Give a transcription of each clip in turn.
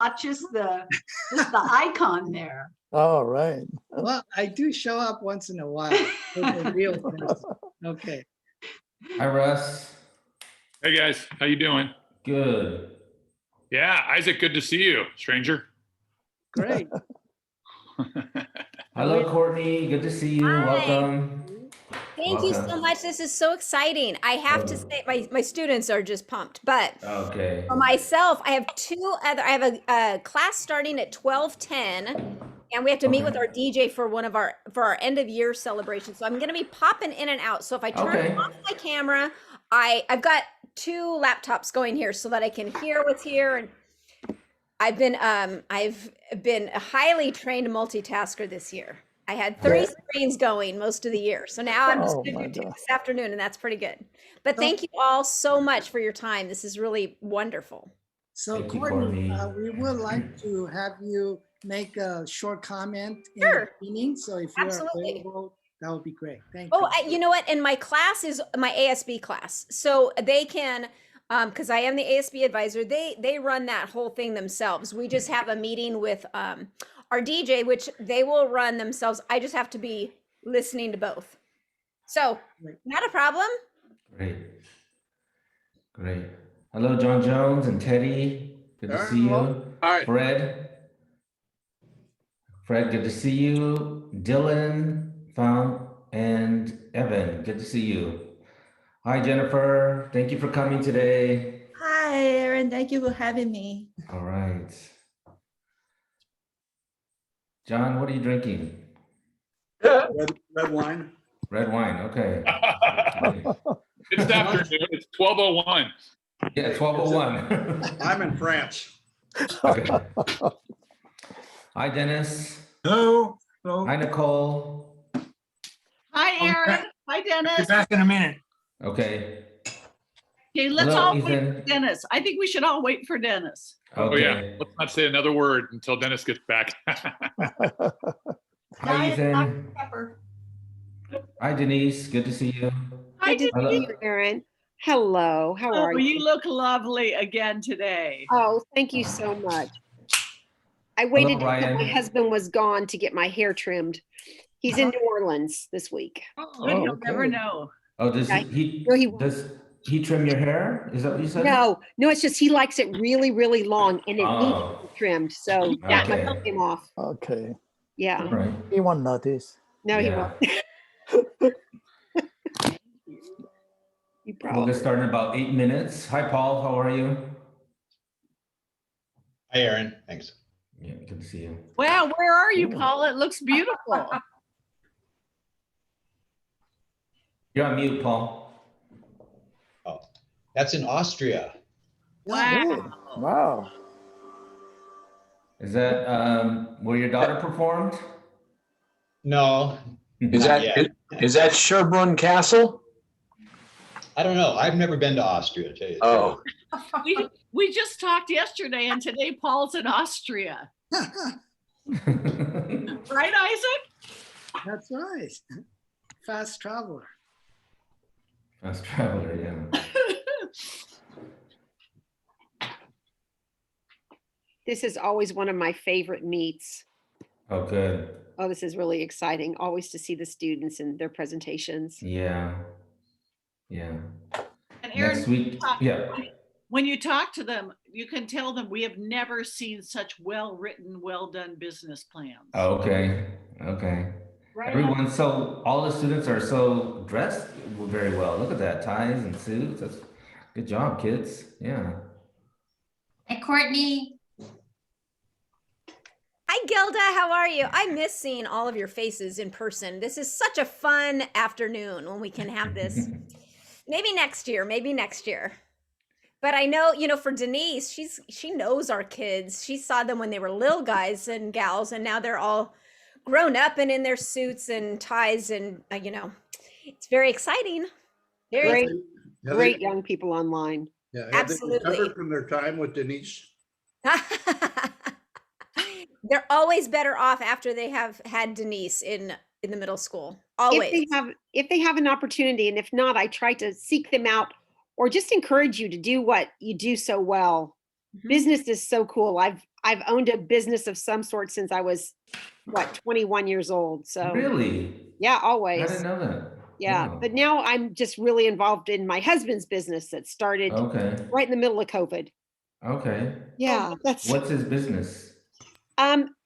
not just the icon there. All right. Well, I do show up once in a while. With the real person. Okay. Hi, Russ. Hey guys, how you doing? Good. Yeah, Isaac, good to see you, stranger. Great. Hello, Courtney. Good to see you. Hi. Welcome. Thank you so Welcome. much. This is so exciting. I have to say, my students are just pumped. But Okay. for myself, I have I have a class starting at 12:10, and we have to meet with our DJ for our end of year celebration. So I'm going to be popping in and out. So if I turn off my camera, I've got 2 laptops going here so that I can hear what's here. And I've been a highly trained multitasker this year. I had 3 screens going most of the year. So now I'm just going to do 2 this afternoon, and that's pretty good. But thank you all so much for your time. This is really wonderful. So Thank you, Courtney, Courtney. we would like to have you make a short comment in Sure. the meeting. So if you're Absolutely. available, that would be great. Thank Oh, you. you know what? And my class is my ASB class. So they can, because I am the ASB advisor, they run that whole thing themselves. We just have a meeting with our DJ, which they will run themselves. I just have to be listening to both. So not a problem. Great. Great. Hello, John Jones and Teddy. Good to see you. All right. Fred, good to see you. Dylan, and Evan, good to see you. Hi, Jennifer. Thank you for coming today. Hi, Aaron. Thank you for having me. All right. John, what are you drinking? Red wine. Red wine. Okay. It's afternoon. It's 12:01. Yeah, 12:01. I'm in France. Okay. Hi, Dennis. Hello. Hello. Hi, Nicole. Hi, Aaron. Hi, Be Dennis. back in a minute. Okay. Okay, let's Hello, all wait for Ethan. Dennis. I think we should all wait for Dennis. Oh yeah, Okay. let's not say another word until Dennis gets back. Hi, Ethan. Dr. Pepper. Hi, Denise. Good to see you. Hi, Good to Hello. see you, Erin. Hello, how Oh, are you? you look lovely again today. Oh, thank you so much. I waited until Ryan. my husband was gone to get my hair trimmed. He's in New Orleans this week. Good, you'll never okay. know. Oh, does Okay. he No, he- does he trim your hair? Is that what you said? No, it's just he likes it really, really long and it needs Oh, to be trimmed. So yeah, Okay. I cut him off. Okay. Yeah, all right. He won't notice. no, he Yeah. won't. You We'll probably. get started in about 8 minutes. Hi, Paul. How are you? Hi, Aaron. Thanks. Yeah, good to see you. Wow, where are you, Paul? It looks beautiful. You're on mute, Paul. Oh, that's in Austria. Wow. Wow. Is that where your daughter performed? No, Is not that yet. is that Sherbrunn Castle? I don't know. I've never been to Austria, to tell you the Oh, We just talked yesterday, and today Paul's in Austria. Right, Isaac? That's right. Fast traveler. Fast traveler, yeah. This is always one of my favorite meets. Oh, good. Oh, this is really exciting. Always to see the students and their presentations. Yeah. Yeah. And Aaron, Next week, yeah. when you talk to them, you can tell them we have never seen such well-written, well-done business plans. Okay. Okay. Right? All the students are so dressed very well. Look at that, ties and suits. That's good job, kids. Yeah. Hey, Courtney. Hi, Gilda. How are you? I miss seeing all of your faces in person. This is such a fun afternoon when we can have this. Maybe next year. But I know, for Denise, she knows our kids. She saw them when they were little guys and gals, and now they're all grown up and in their suits and ties, and it's very exciing. Very Great young people online. Yeah, have they Absolutely. recovered from their time with Denise? They're always better off after they have had Denise in the middle school. Always. If they have an opportunity, and if not, I try to seek them out or just encourage you to do what you do so well. Mhm. Business is so cool. I've owned a business of some sort since I was, what, 21 years old. So Really? yeah, I always. didn't know that. Yeah, Wow. but now I'm just really involved in my husband's business that started Okay, right in the middle of COVID. okay. Yeah, that's What's his business?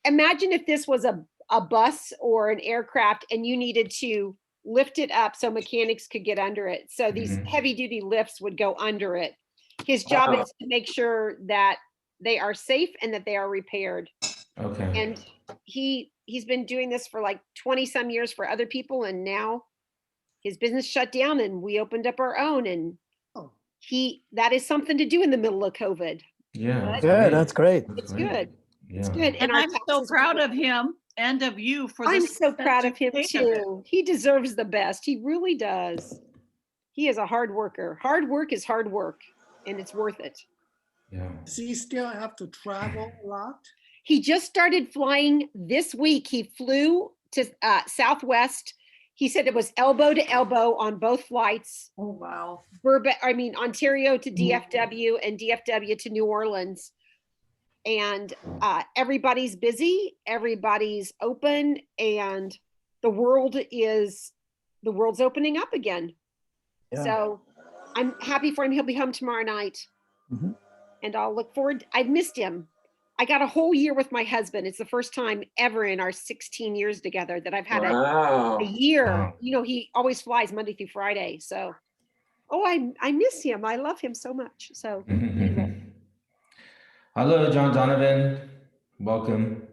imagine if this was a bus or an aircraft and you needed to lift it up so mechanics could get under it. So these Mhm. heavy duty lifts would go under it. His job Wow. is to make sure that they are safe and that they are repaired. Okay, And he's been doing this for like 20 some years for other people, and now his business shut down and we opened up our own, and Oh. that is something to do in the middle of COVID. yeah. Yeah, that's great. It's good. It's Yeah. good. And our I'm so taxes were proud good. of him and of you for I'm this. so proud of him success you've taken. too. He deserves the best. He really does. He is a hard worker. Hard work is hard work, and it's worth it. Yeah. Does he still have to travel a lot? He just started flying this week. He flew to Southwest. He said it was elbow to elbow on both flights. Oh, wow. Ontario to DFW and DFW to New Orleans. And everybody's busy, everybody's open, and the world's opening up again. Yeah. So I'm happy for him. He'll be home tomorrow night. Mhm. And I'll look forward. I've missed him. I got a whole year with my husband. It's the first time ever in our 16 years together that I've had Wow. a year. Wow. You know, he always flies Monday through Friday. So, I miss him. I love him so much. So Hello, John Donovan. Welcome.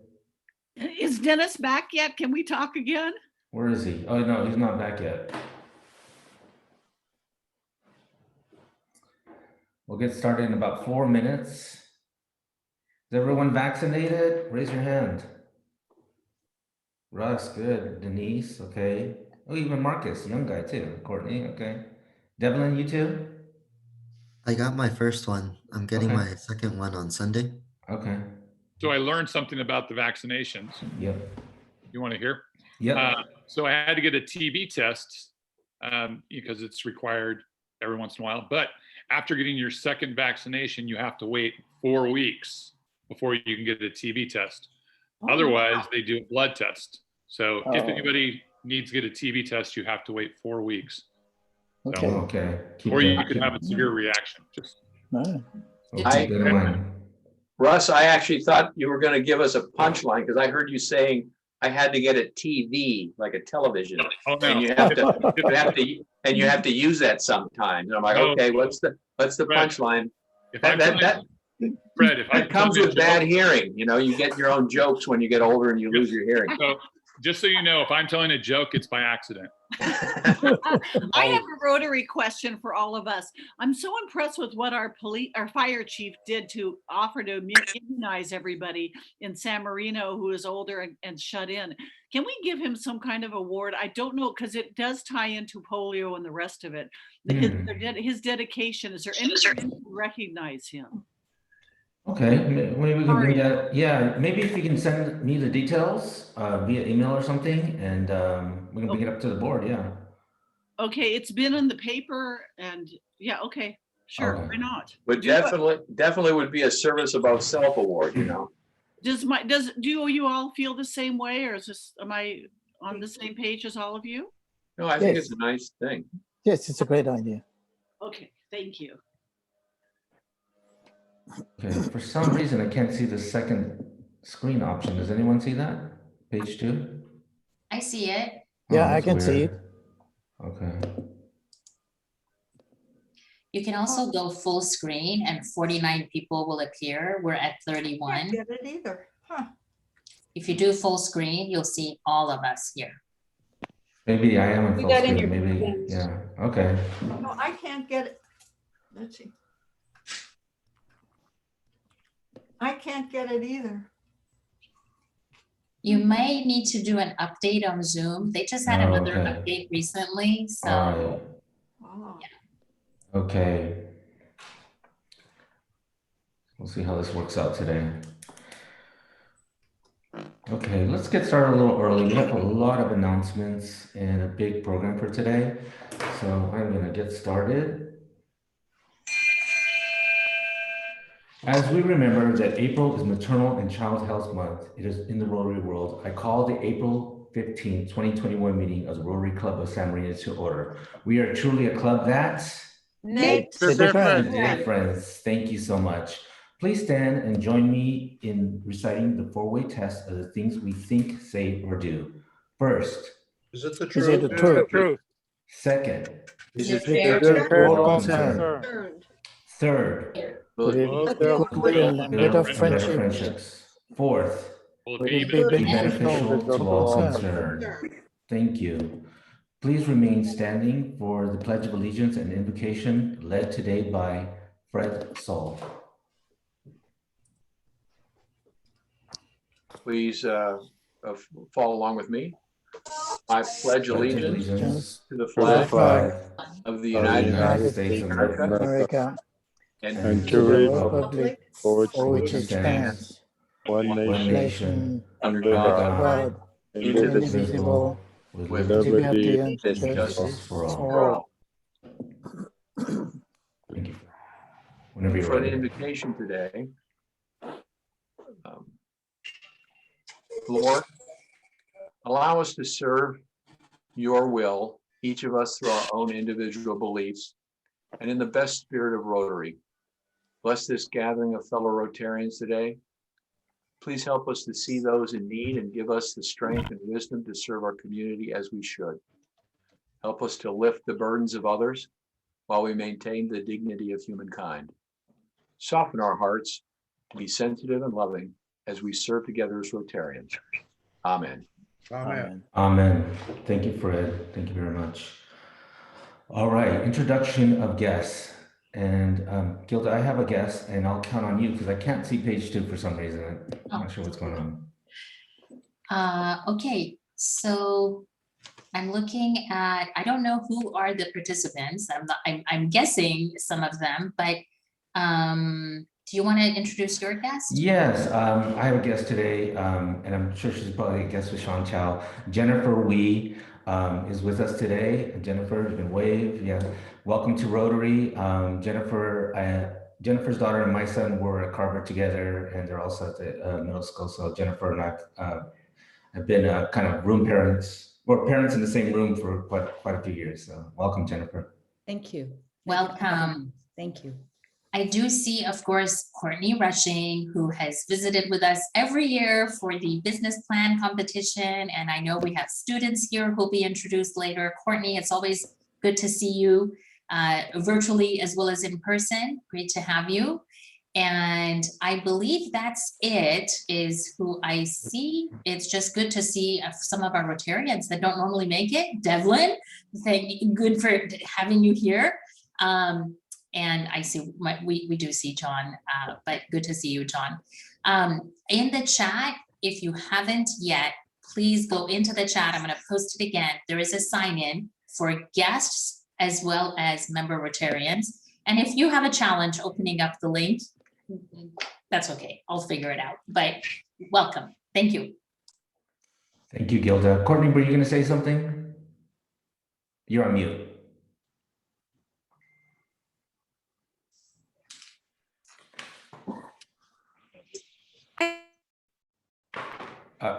Is Dennis back yet? Can we talk again? Where is he? Oh, no, he's not back yet. We'll get started in about 4 minutes. Is everyone vaccinated? Raise your hand. Russ, good. Denise, okay. Oh, even Marcus, young guy too. Courtney, okay. Devlin, you too? I got my first one. I'm getting Okay. my second one on Sunday. Okay. So I learned something about the vaccinations. Yep. You want to hear? Yep. So I had to get a TB test because it's required every once in a while. But after getting your second vaccination, you have to wait 4 weeks before you can get a TB test. Otherwise, they do a blood test. So if Oh. anybody needs to get a TB test, you have to wait 4 weeks. Okay. Okay. Keep Or you that- could have a severe reaction. Just Right. so keep that in mind. Russ, I actually thought you were going to give us a punchline because I heard you saying I had to get a TV, like a television, oh no. and you have to use that sometimes. And I'm like, No. okay, what's the Right. punchline? If I'm That telling- Fred, if that comes with bad hearing. You know, you get your own jokes when you get older and you lose your hearing. So just so you know, if I'm telling a joke, it's by accident. I have a Rotary question for all of us. I'm so impressed with what our fire chief did to offer to immunize everybody in San Marino who is older and shut in. Can we give him some kind of award? I don't know, because it does tie into polio and the rest of it. His dedication, is there any way to recognize him? Okay, maybe we can bring that. Yeah, maybe if you can send me the details via email or something, and we can bring it up to the board. Yeah. Okay, it's been in the paper and yeah, okay, sure, Okay. why not? But definitely would be a service above self award, you know. Do you all feel the same way, or am I on the same page as all of you? No, I think Yes. it's a nice thing. Yes, it's a great idea. Okay, thank you. Okay. For some reason, I can't see the second screen option. Does anyone see that? Page 2? I see it. Yeah, Oh, I that's can see weird. Okay. You can also go full screen and 49 people will appear. We're at 31. Get it either. Huh. If you do full screen, you'll see all of us here. Maybe I am in You full got in screen. your Maybe. things. Yeah. Okay. No, I can't get it. Let's see. I can't get it either. You may need to do an update on Zoom. They just had Oh, another okay. update recently, so All right. Oh. Okay. We'll see how this works out today. Okay, let's get started a little early. We have a lot of announcements and a big program for today. So I'm going to get started. As we remember that April is Maternal and Child Health Month, it is in the Rotary world. I call the April 15th, 2021 meeting of the Rotary Club of San Marino to order. We are truly a club that Makes a difference. Friends, thank you so much. Please stand and join me in reciting the four-way test of the things we think, say, or do. First, Is it the Is it the truth? second, Is it fair to all all concerned. Turned. Third, Would it Good goodwill and better friendship? friendships. Fourth, Will Would it it be be beneficial to all concerned. Turned. Thank you. Please remain standing for the Pledge of Allegiance and invocation led today by Fred Saul. Please follow along with me. I pledge allegiance to the flag flag of the United States of America America and to the Republic republic for which it stands, one nation, nation, under under God, God, indivisible, with with liberty and and justice justice for all. for all. Thank you. Whenever you're For the ready. invitation today. Lord, allow us to serve your will, each of us through our own individual beliefs, and in the best spirit of Rotary. Bless this gathering of fellow Rotarians today. Please help us to see those in need and give us the strength and wisdom to serve our community as we should. Help us to lift the burdens of others while we maintain the dignity of humankind. Soften our hearts to be sensitive and loving as we serve together as Rotarians. Amen. Amen. Amen. Thank you, Fred. Thank you very much. All right, introduction of guests. And Gilda, I have a guest and I'll count on you because I can't see page 2 for some reason. I'm not sure what's going on. Okay, so I'm looking at, I don't know who are the participants. I'm guessing some of them, but do you want to introduce your guest? Yes, I have a guest today, and I'm sure she's probably a guest with Sean Chow. Jennifer Wee is with us today. Jennifer, you can wave. Yeah, welcome to Rotary. Jennifer's daughter and my son were at Carver together, and they're also at the middle school. So Jennifer and I have been kind of room parents, or parents in the same room for quite a few years. So welcome, Jennifer. Thank you. Welcome. Thank you. I do see, of course, Courtney Rushing, who has visited with us every year for the business plan competition. And I know we have students here who'll be introduced later. Courtney, it's always good to see you virtually as well as in person. Great to have you. And I believe that's it, is who I see. It's just good to see some of our Rotarians that don't normally make it. Devlin, good for having you here. And I see, we do see John, but good to see you, John. In the chat, if you haven't yet, please go into the chat. I'm going to post it again. There is a sign in for guests as well as member Rotarians. And if you have a challenge opening up the link, that's okay. I'll figure it out. But welcome. Thank you. Thank you, Gilda. Courtney, were you going to say something? You're on mute.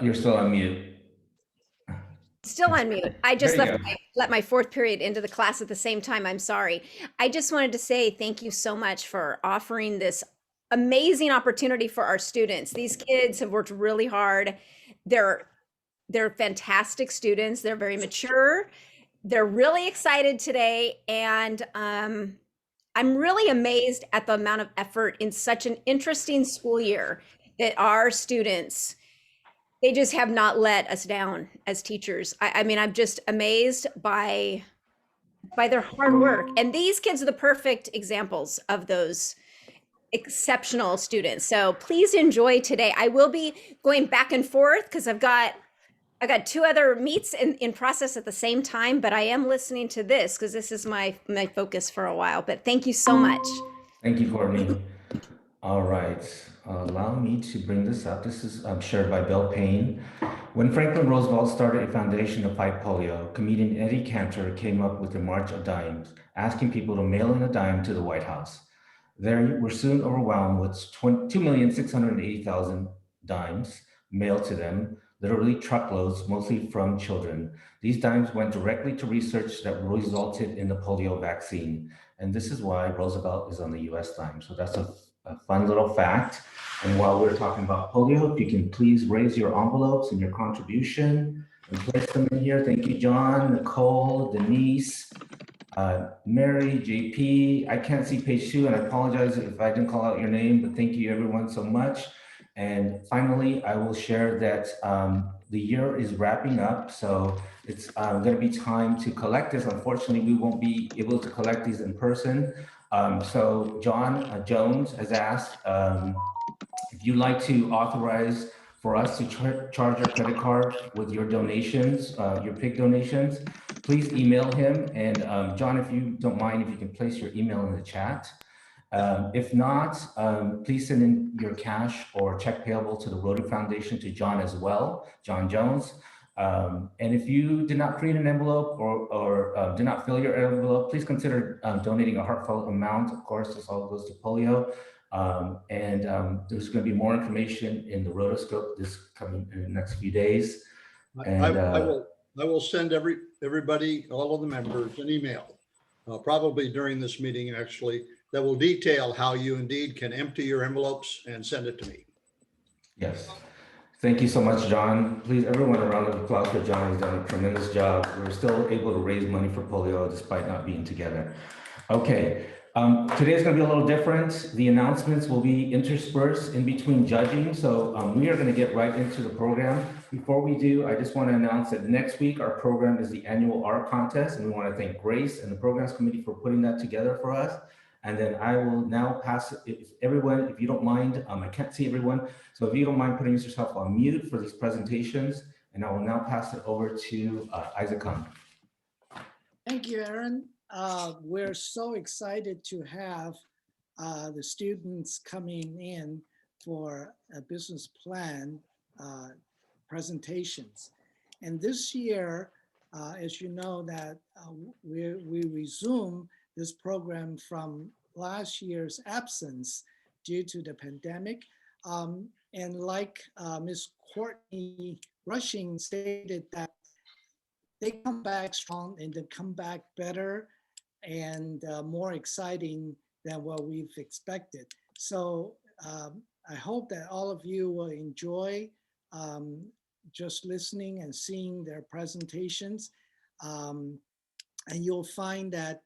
You're still on mute. Still on mute. I just There you let my fourth period into the class at the same time. I'm sorry. I just wanted to say thank you so much for offering this amazing opportunity for our students. These kids have worked really hard. They're fantastic students. They're very mature. They're really excited today. And I'm really amazed at the amount of effort in such an interesting school year that our students, they just have not let us down as teachers. I mean, I'm just amazed by their hard work. And these kids are the perfect examples of those exceptional students. So please enjoy today. I will be going back and forth because I got 2 other meets in process at the same time, but I am listening to this because this is my focus for a while. But thank you so much. Thank you, Courtney. All right. Allow me to bring this up. This is shared by Bill Payne. When Franklin Roosevelt started a foundation to fight polio, comedian Eddie Cantor came up with the March of Dimes, asking people to mail in a dime to the White House. There were soon overwhelmed with 2,680,000 dimes mailed to them, literally truckloads, mostly from children. These dimes went directly to research that resulted in the polio vaccine. And this is why Roosevelt is on the US dime. So that's a fun little fact. And while we're talking about polio, if you can please raise your envelopes and your contribution and place them in here. Thank you, John, Nicole, Denise, Mary, JP. I can't see page 2, and I apologize if I didn't call out your name, but thank you everyone so much. And finally, I will share that the year is wrapping up, so it's going to be time to collect this. Unfortunately, we won't be able to collect these in person. So John Jones has asked if you'd like to authorize for us to charge your credit card with your donations, your PIC donations, please email him. And John, if you don't mind, if you can place your email in the chat. If not, please send in your cash or check payable to the Rotary Foundation to John as well, John Jones. And if you did not create an envelope or did not fill your envelope, please consider donating a heartfelt amount. Of course, this all goes to polio. There's going to be more information in the Rotoscope this coming in the next few days. And, I will send everybody, all of the members, an email, probably during this meeting actually, that will detail how you indeed can empty your envelopes and send it to me. Yes. Thank you so much, John. Please, everyone, a round of applause for John. He's done a tremendous job. We're still able to raise money for polio despite not being together. Okay. Today is going to be a little different. The announcements will be interspersed in between judging. So we are going to get right into the program. Before we do, I just want to announce that next week our program is the annual art contest, and we want to thank Grace and the programs committee for putting that together for us. And then I will now pass it, if you don't mind, I can't see everyone. So if you don't mind putting yourself on mute for these presentations, and I will now pass it over to Isaac Khan. Thank you, Aaron. We're so excited to have the students coming in for a business plan presentations. And this year, as you know, that we resume this program from last year's absence due to the pandemic. And like Ms. Courtney Rushing stated, that they come back strong and they come back better and more exciting than what we've expected. So I hope that all of you will enjoy just listening and seeing their presentations. And you'll find that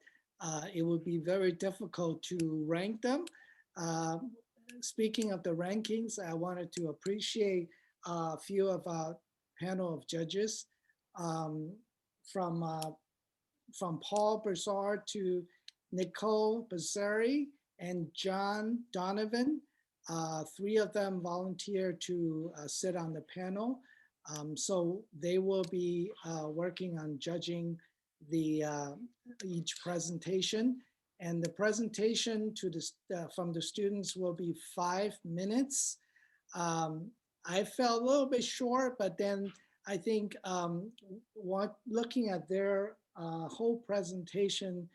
it would be very difficult to rank them. Speaking of the rankings, I wanted to appreciate a few of our panel of judges, from Paul Broussard to Nicole Bassari and John Donovan. 3 of them volunteered to sit on the panel. So they will be working on judging each presentation. And the presentation to from the students will be 5 minutes. I felt a little bit short, but then I think looking at their whole presentation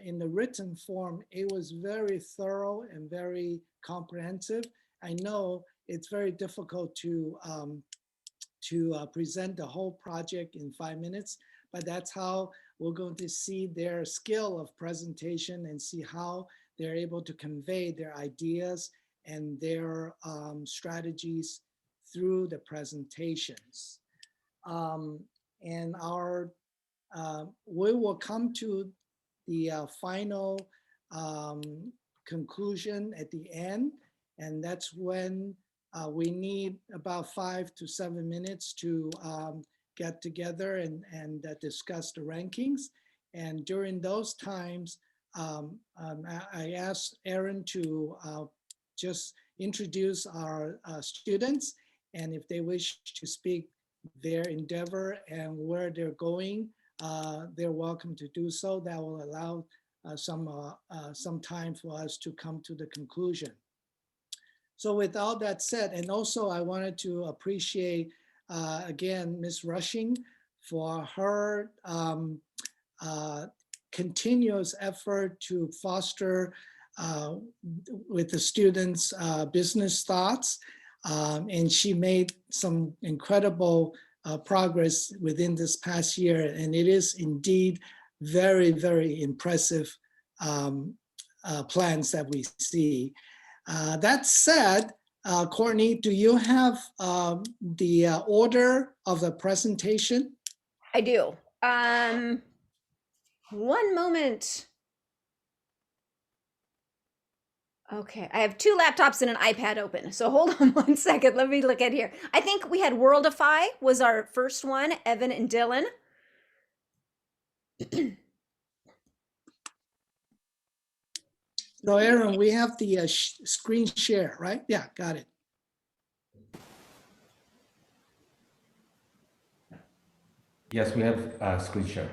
in the written form, it was very thorough and very comprehensive. I know it's very difficult to present the whole project in 5 minutes, but that's how we're going to see their skill of presentation and see how they're able to convey their ideas and their strategies through the presentations. And we will come to the final conclusion at the end, and that's when we need about 5 to 7 minutes to get together and discuss the rankings. And during those times, I asked Aaron to just introduce our students, and if they wish to speak their endeavor and where they're going, they're welcome to do so. That will allow some time for us to come to the conclusion. So with all that said, and also I wanted to appreciate again Ms. Rushing for her continuous effort to foster uh, with the students' business thoughts. And she made some incredible progress within this past year. And it is indeed very, very impressive plans that we see. That said, Courtney, do you have the order of the presentation? I do. One moment. Okay, I have 2 laptops and an iPad open. So hold on one second. Let me look at here. I think we had Worldify was our first one, Evan and Dylan. So Aaron, we have the screen share, right? Yeah, got it. Yes, we have screen share.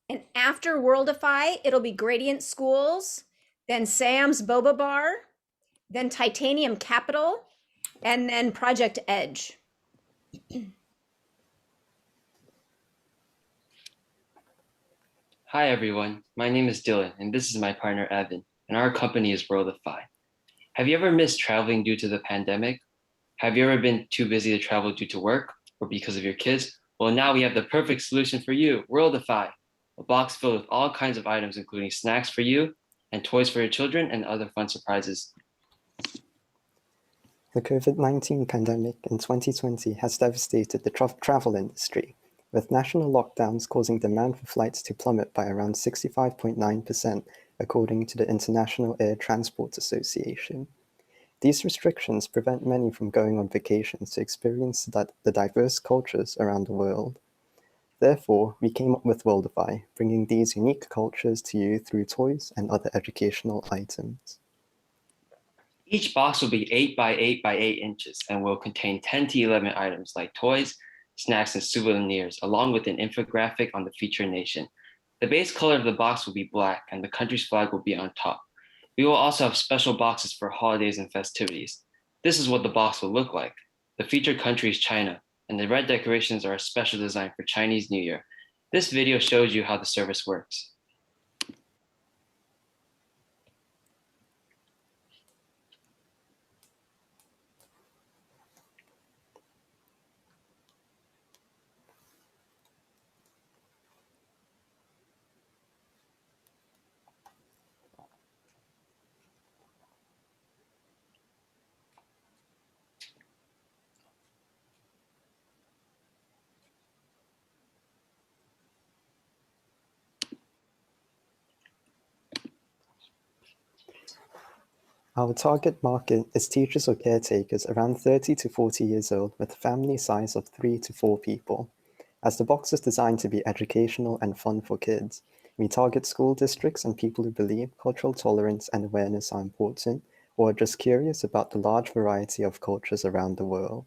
And after Worldify, it'll be Gradient Schools, then Sam's Boba Bar, then Titanium Capital, and then Project Edge. Hi everyone, my name is Dylan and this is my partner Evan, and our company is Worldify. Have you ever missed traveling due to the pandemic? Have you ever been too busy to travel due to work or because of your kids? Well, now we have the perfect solution for you, Worldify, a box filled with all kinds of items including snacks for you and toys for your children and other fun surprises. The COVID-19 pandemic in 2020 has devastated the travel industry, with national lockdowns causing demand for flights to plummet by around 65.9%, according to the International Air Transport Association. These restrictions prevent many from going on vacations to experience the diverse cultures around the world. Therefore, we came up with Worldify, bringing these unique cultures to you through toys and other educational items. Each box will be 8 by 8 by 8 inches and will contain 10 to 11 items like toys, snacks, and souvenirs, along with an infographic on the featured nation. The base color of the box will be black and the country's flag will be on top. We will also have special boxes for holidays and festivities. This is what the box will look like. The featured country is China, and the red decorations are a special design for Chinese New Year. This video shows you how the service works. Our target market is teachers or caretakers around 30 to 40 years old with a family size of 3 to 4 people. As the box is designed to be educational and fun for kids, we target school districts and people who believe cultural tolerance and awareness are important or are just curious about the large variety of cultures around the world.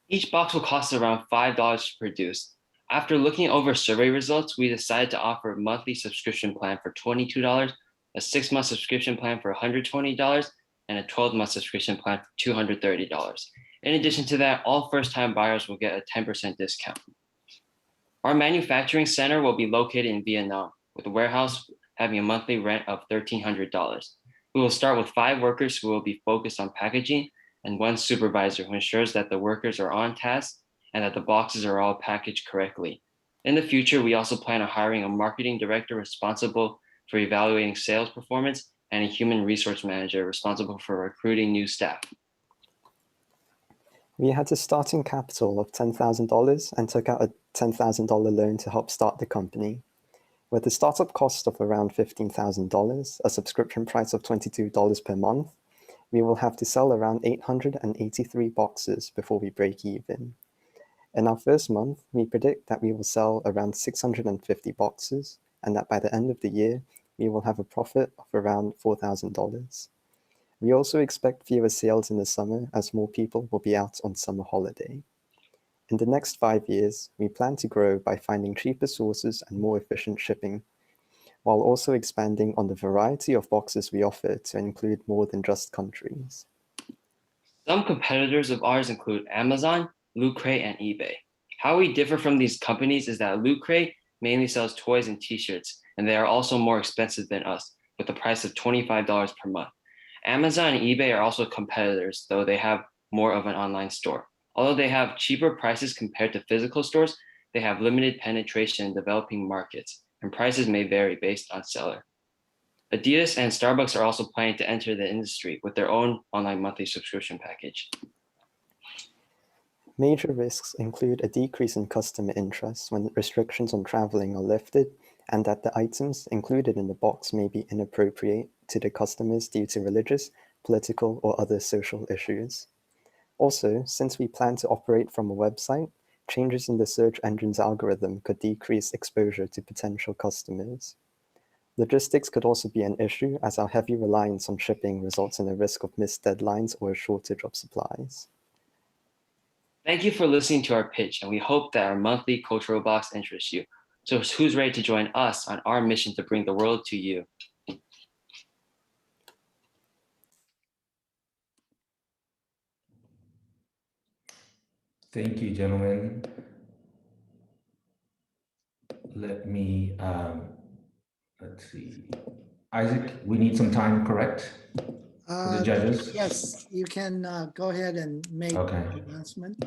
Each box will cost around $5 to produce. After looking over survey results, we decided to offer a monthly subscription plan for $22, a 6-month subscription plan for $120, and a 12-month subscription plan for $230. In addition to that, all first-time buyers will get a 10% discount. Our manufacturing center will be located in Vietnam, with a warehouse having a monthly rent of $1,300. We will start with 5 workers who will be focused on packaging and 1 supervisor who ensures that the workers are on task and that the boxes are all packaged correctly. In the future, we also plan on hiring a marketing director responsible for evaluating sales performance and a human resource manager responsible for recruiting new staff. We had a starting capital of $10,000 and took out a $10,000 loan to help start the company. With a startup cost of around $15,000, a subscription price of $22 per month, we will have to sell around 883 boxes before we break even. In our first month, we predict that we will sell around 650 boxes and that by the end of the year, we will have a profit of around $4,000. We also expect fewer sales in the summer as more people will be out on summer holiday. In the next 5 years, we plan to grow by finding cheaper sources and more efficient shipping, while also expanding on the variety of boxes we offer to include more than just countries. Some competitors of ours include Amazon, Loot Crate, and eBay. How we differ from these companies is that Loot Crate mainly sells toys and t-shirts, and they are also more expensive than us, with a price of $25 per month. Amazon and eBay are also competitors, though they have more of an online store. Although they have cheaper prices compared to physical stores, they have limited penetration in developing markets, and prices may vary based on seller. Adidas and Starbucks are also planning to enter the industry with their own online monthly subscription package. Major risks include a decrease in customer interest when restrictions on traveling are lifted, and that the items included in the box may be inappropriate to the customers due to religious, political, or other social issues. Also, since we plan to operate from a website, changes in the search engine's algorithm could decrease exposure to potential customers. Logistics could also be an issue, as our heavy reliance on shipping results in a risk of missed deadlines or a shortage of supplies. Thank you for listening to our pitch, and we hope that our monthly cultural box interests you. So who's ready to join us on our mission to bring the world to you? Thank you, gentlemen. Let me, let's see. Isaac, we need some time, correct? For the judges? Yes, you can go ahead and make Okay. the announcement.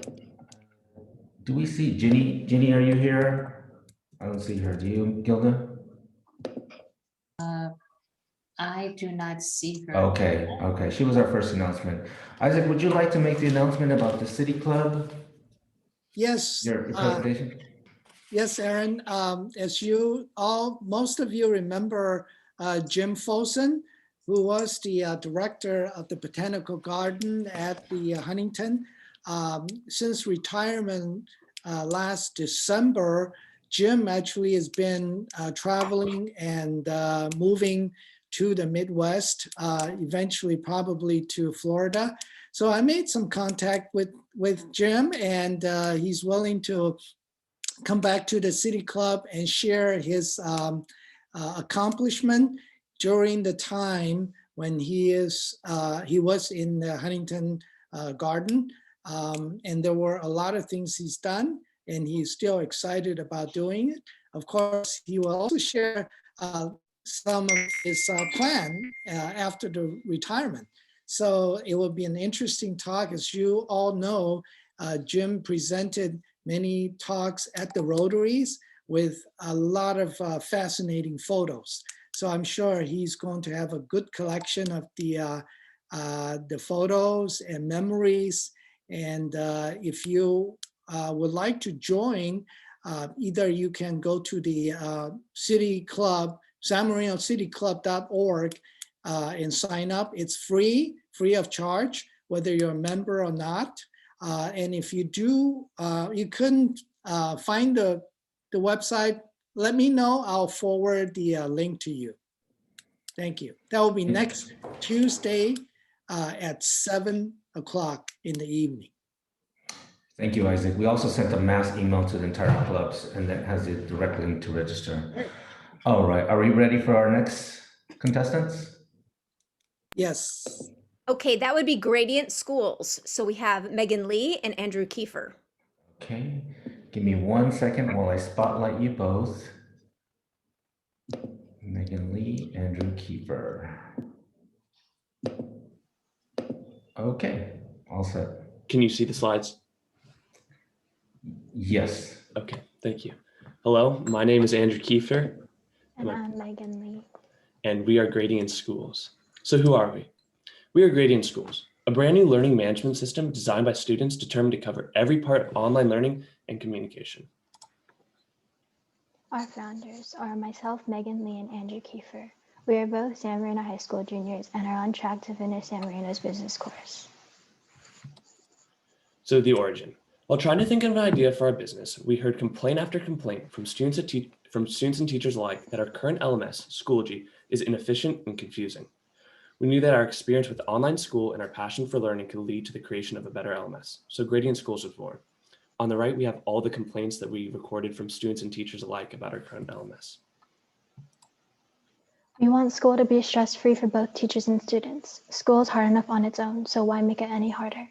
Do we see Ginny? Ginny, are you here? I don't see her. Do you, Gilda? I do not see her. Okay, okay. She was our first announcement. Isaac, would you like to make the announcement about the City Club? Yes. Your presentation? Yes, Aaron. As you all, most of you remember Jim Folsom, who was the director of the Botanical Garden at the Huntington. Since retirement last December, Jim actually has been traveling and moving to the Midwest, eventually probably to Florida. So I made some contact with Jim, and he's willing to come back to the City Club and share his accomplishment during the time when he was in the Huntington Garden. And there were a lot of things he's done, and he's still excited about doing it. Of course, he will also share some of his plan after the retirement. So it will be an interesting talk. As you all know, Jim presented many talks at the Rotaries with a lot of fascinating photos. So I'm sure he's going to have a good collection of the photos and memories. And if you would like to join, either you can go to the City Club, sanmarinocityclub.org, and sign up. It's free of charge, whether you're a member or not. And if you do, you couldn't find the website, let me know. I'll forward the link to you. Thank you. That will be next Tuesday at 7 o'clock in the evening. Thank you, Isaac. We also sent a mass email to the entire clubs, and that has a direct link to register. All right, are we ready for our next contestants? Yes. Okay, that would be Gradient Schools. So we have Megan Lee and Andrew Kiefer. Okay, give me 1 second while I spotlight you both. Megan Lee, Andrew Kiefer. Okay, all set. Can you see the slides? Yes. Okay, thank you. Hello, my name is Andrew Kiefer. And I'm Megan Lee. And we are Gradient Schools. So who are we? We are Gradient Schools, a brand new learning management system designed by students determined to cover every part of online learning and communication. Our founders are myself, Megan Lee, and Andrew Kiefer. We are both San Marino High School juniors and are on track to finish San Marino's business course. So the origin. While trying to think of an idea for our business, we heard complaint after complaint from students and teachers alike that our current LMS, Schoology, is inefficient and confusing. We knew that our experience with online school and our passion for learning could lead to the creation of a better LMS. So Gradient Schools was born. On the right, we have all the complaints that we recorded from students and teachers alike about our current LMS. We want school to be stress-free for both teachers and students. School is hard enough on its own, so why make it any harder?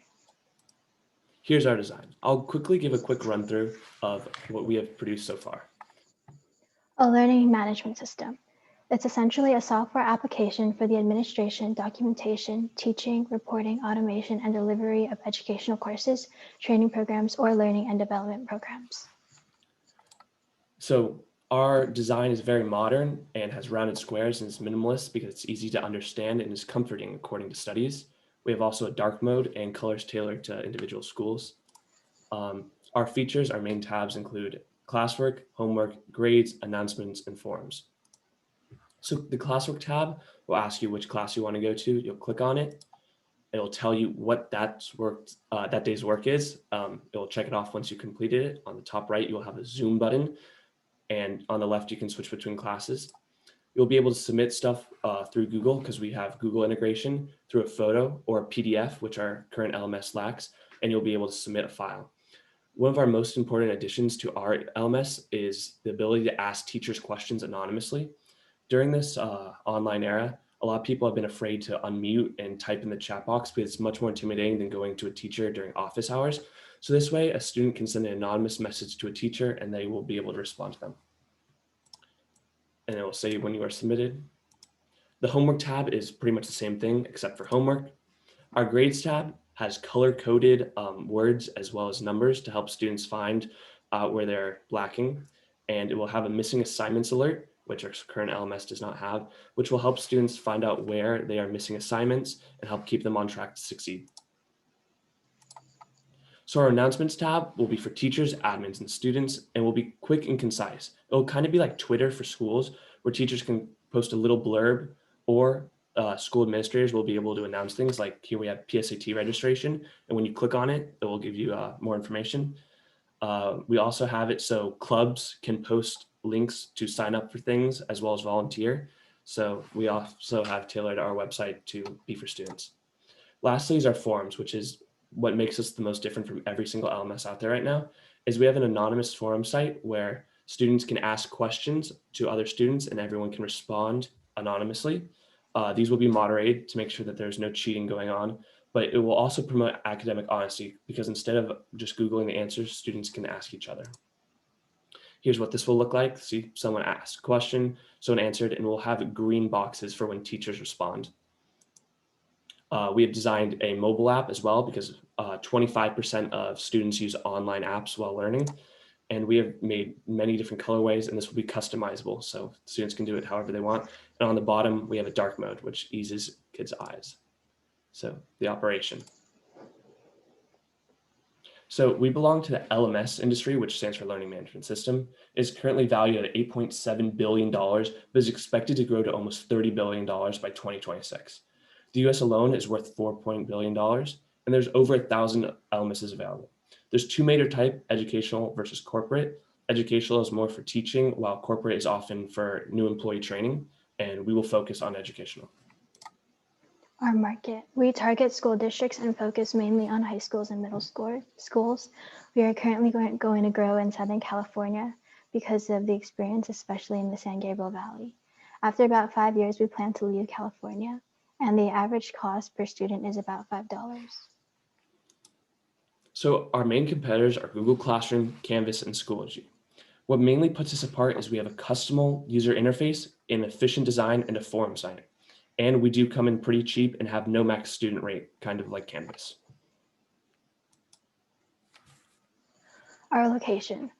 Here's our design. I'll quickly give a quick run through of what we have produced so far. A learning management system. It's essentially a software application for the administration, documentation, teaching, reporting, automation, and delivery of educational courses, training programs, or learning and development programs. So our design is very modern and has rounded squares and is minimalist because it's easy to understand and is comforting according to studies. We have also a dark mode and colors tailored to individual schools. Our features, our main tabs include classwork, homework, grades, announcements, and forums. So the classwork tab will ask you which class you want to go to. You'll click on it. It'll tell you what that day's work is. It'll check it off once you completed it. On the top right, you'll have a Zoom button. And on the left, you can switch between classes. You'll be able to submit stuff through Google because we have Google integration through a photo or a PDF, which our current LMS lacks, and you'll be able to submit a file. One of our most important additions to our LMS is the ability to ask teachers questions anonymously. During this online era, a lot of people have been afraid to unmute and type in the chat box because it's much more intimidating than going to a teacher during office hours. So this way, a student can send an anonymous message to a teacher and they will be able to respond to them. And it will say when you are submitted. The homework tab is pretty much the same thing except for homework. Our grades tab has color-coded words as well as numbers to help students find where they're lacking. And it will have a missing assignments alert, which our current LMS does not have, which will help students find out where they are missing assignments and help keep them on track to succeed. So our announcements tab will be for teachers, admins, and students, and will be quick and concise. It will kind of be like Twitter for schools, where teachers can post a little blurb, or school administrators will be able to announce things like here we have PSAT registration, and when you click on it, it will give you more information. We also have it so clubs can post links to sign up for things as well as volunteer. So we also have tailored our website to be for students. Lastly is our forums, which is what makes us the most different from every single LMS out there right now, is we have an anonymous forum site where students can ask questions to other students and everyone can respond anonymously. These will be moderated to make sure that there's no cheating going on, but it will also promote academic honesty because instead of just Googling the answers, students can ask each other. Here's what this will look like. See, someone asked a question, someone answered, and we'll have green boxes for when teachers respond. We have designed a mobile app as well because 25% of students use online apps while learning. And we have made many different colorways, and this will be customizable. So students can do it however they want. And on the bottom, we have a dark mode, which eases kids' eyes. So the operation. So we belong to the LMS industry, which stands for Learning Management System. It is currently valued at $8.7 billion, but is expected to grow to almost $30 billion by 2026. The US alone is worth $4 billion, and there's over 1,000 LMSs available. There's two major types, educational versus corporate. Educational is more for teaching, while corporate is often for new employee training, and we will focus on educational. Our market. We target school districts and focus mainly on high schools and middle schools. We are currently going to grow in Southern California because of the experience, especially in the San Gabriel Valley. After about 5 years, we plan to leave California, and the average cost per student is about $5. So our main competitors are Google Classroom, Canvas, and Schoology. What mainly puts us apart is we have a customizable user interface, an efficient design, and a forum site. And we do come in pretty cheap and have no max student rate, kind of like Canvas. Our location.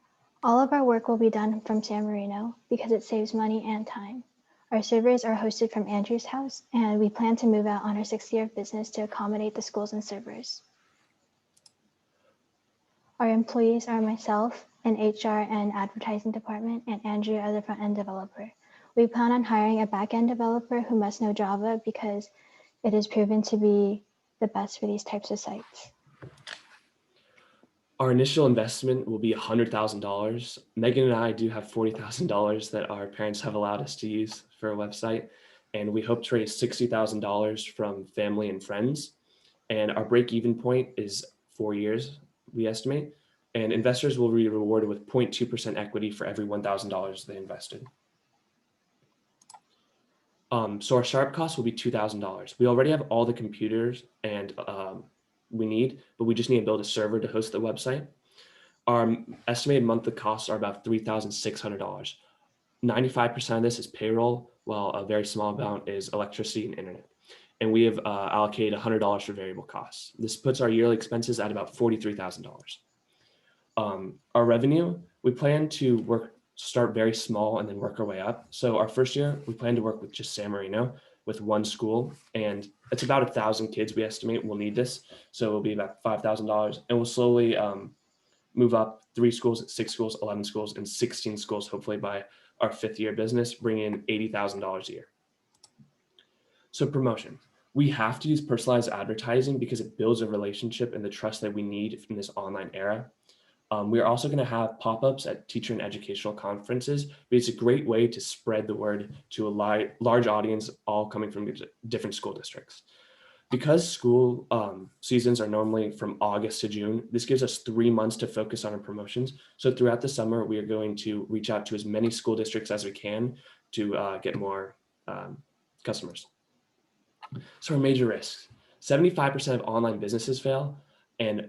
All of our work will be done from San Marino because it saves money and time. Our servers are hosted from Andrew's house, and we plan to move out on our 6th year of business to accommodate the schools and servers. Our employees are myself, an HR and advertising department, and Andrew as a front-end developer. We plan on hiring a back-end developer who must know Java because it is proven to be the best for these types of sites. Our initial investment will be $100,000. Megan and I do have $40,000 that our parents have allowed us to use for a website, and we hope to raise $60,000 from family and friends. And our break-even point is 4 years, we estimate, and investors will be rewarded with 0.2% equity for every $1,000 they invested. So our startup cost will be $2,000. We already have all the computers and we need, but we just need to build a server to host the website. Our estimated monthly costs are about $3,600. 95% of this is payroll, while a very small amount is electricity and internet. And we have allocated $100 for variable costs. This puts our yearly expenses at about $43,000. Our revenue, we plan to start very small and then work our way up. So our first year, we plan to work with just San Marino with one school, and it's about 1,000 kids we estimate will need this. So it'll be about $5,000, and we'll slowly move up 3 schools, 6 schools, 11 schools, and 16 schools, hopefully by our 5th year business, bringing in $80,000 a year. So promotion. We have to use personalized advertising because it builds a relationship and the trust that we need in this online era. We are also going to have pop-ups at teacher and educational conferences, but it's a great way to spread the word to a large audience, all coming from different school districts. Because school seasons are normally from August to June, this gives us 3 months to focus on our promotions. So throughout the summer, we are going to reach out to as many school districts as we can to get more customers. So our major risks: 75% of online businesses fail, and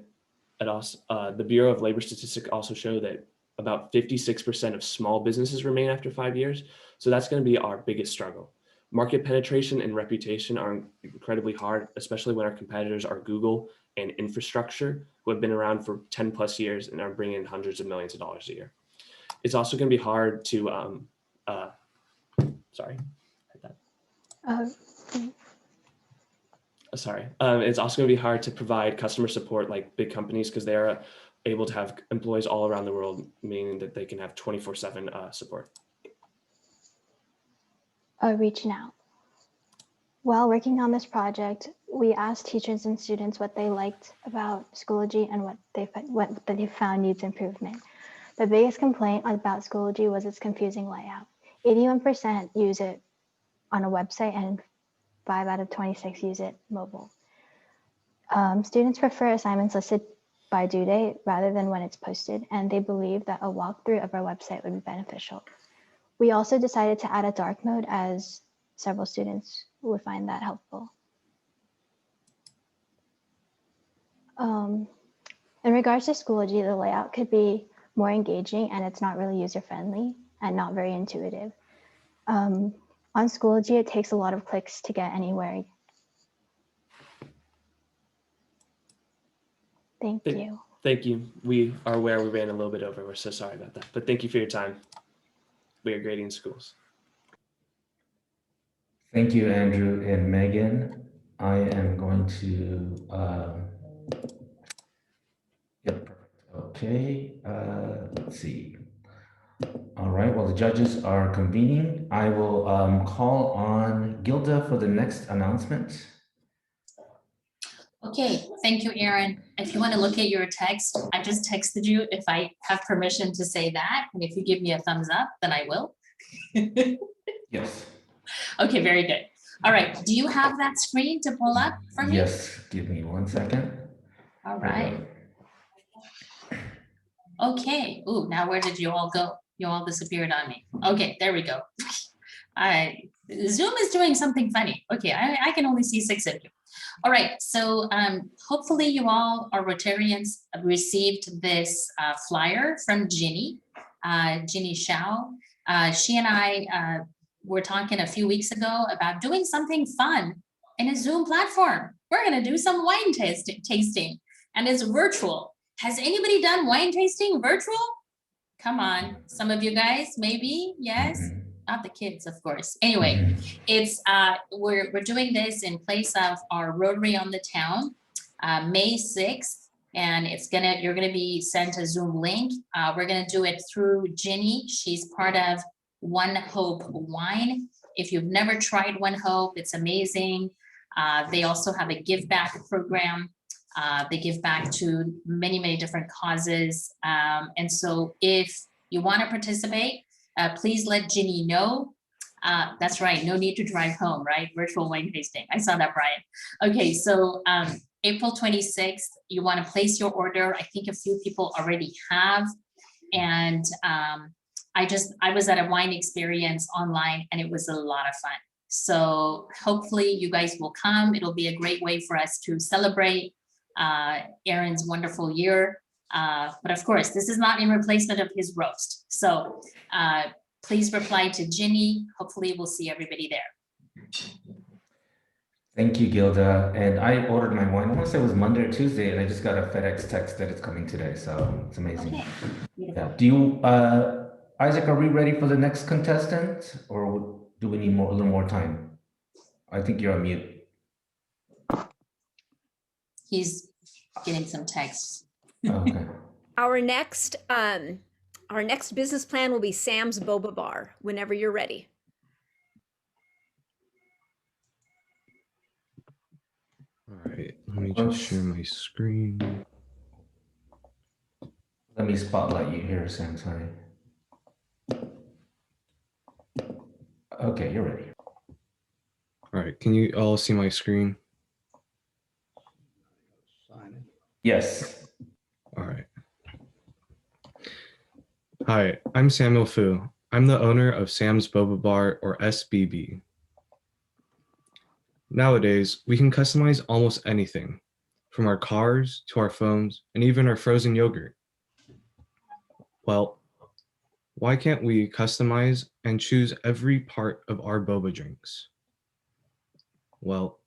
the Bureau of Labor Statistics also show that about 56% of small businesses remain after 5 years. So that's going to be our biggest struggle. Market penetration and reputation are incredibly hard, especially when our competitors are Google and Infrastructure, who have been around for 10 plus years and are bringing in hundreds of millions of dollars a year. It's also going to be hard to, it's also going to be hard to provide customer support like big companies, because they are able to have employees all around the world, meaning that they can have 24/7 support. Reaching out. While working on this project, we asked teachers and students what they liked about Schoology and what they found needs improvement. The biggest complaint about Schoology was its confusing layout. 81% use it on a website and 5 out of 26 use it mobile. Students prefer assignments listed by due date rather than when it's posted, and they believe that a walkthrough of our website would be beneficial. We also decided to add a dark mode, as several students would find that helpful. In regards to Schoology, the layout could be more engaging, and it's not really user-friendly and not very intuitive. On Schoology, it takes a lot of clicks to get anywhere. Thank you. Thank you. We are aware we ran a little bit over. We're so sorry about that, but thank you for your time. We are grading schools. Thank you, Andrew and Megan. I am going to, yep, okay, let's see. All right, well, the judges are convening. I will call on Gilda for the next announcement. Okay, thank you, Aaron. If you want to look at your text, I just texted you if I have permission to say that. And if you give me a thumbs up, then I will. Yes. Okay, very good. All right, do you have that screen to pull up for me? Yes, give me 1 second. All right. Okay, ooh, now where did you all go? You all disappeared on me. Okay, there we go. Zoom is doing something funny. Okay, I can only see 6 of you. All right, so hopefully you all, our Rotarians, received this flyer from Ginny, Ginny Shao. She and I were talking a few weeks ago about doing something fun in a Zoom platform. We're gonna do some wine tasting, and it's virtual. Has anybody done wine tasting virtual? Come on, some of you guys, maybe, yes? Not the kids, of course. Anyway, it's we're doing this in place of our Rotary on the Town, May 6th, and you're gonna be sent a Zoom link. We're gonna do it through Ginny. She's part of One Hope Wine. If you've never tried One Hope, it's amazing. They also have a give back program. They give back to many, many different causes. And so if you want to participate, please let Ginny know. That's right, no need to drive home, right? Virtual wine tasting. I saw that, Brian. Okay, so April 26th, you want to place your order. I think a few people already have. And I was at a wine experience online, and it was a lot of fun. So hopefully you guys will come. It'll be a great way for us to celebrate Aaron's wonderful year. But of course, this is not in replacement of his roast. So please reply to Ginny. Hopefully we'll see everybody there. Thank you, Gilda. And I ordered my wine. I want to say it was Monday or Tuesday, and I just got a FedEx text that it's coming today. So it's amazing. Okay, Yeah. Do you, Isaac, are we ready for the next contestant, or do we need a little more time? I think you're on mute. He's getting some texts. Okay. Our next business plan will be Sam's Boba Bar. Whenever you're ready. All right, let me just share my screen. Let me spotlight you here, Sam. Sorry. Okay, you're ready. All right, can you all see my screen? Yes. All right. Hi, I'm Samuel Fu. I'm the owner of Sam's Boba Bar, or SBB. Nowadays, we can customize almost anything, from our cars to our phones and even our frozen yogurt. Well, why can't we customize and choose every part of our boba drinks? Well,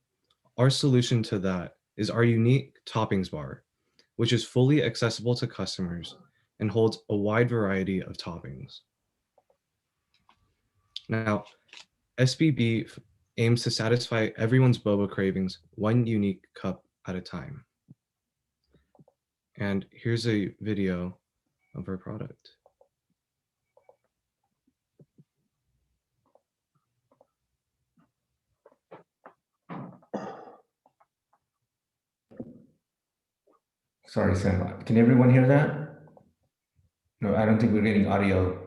our solution to that is our unique toppings bar, which is fully accessible to customers and holds a wide variety of toppings. Now, SBB aims to satisfy everyone's boba cravings one unique cup at a time. And here's a video of our product. Sorry, Sam. Can everyone hear that? No, I don't think we're getting audio.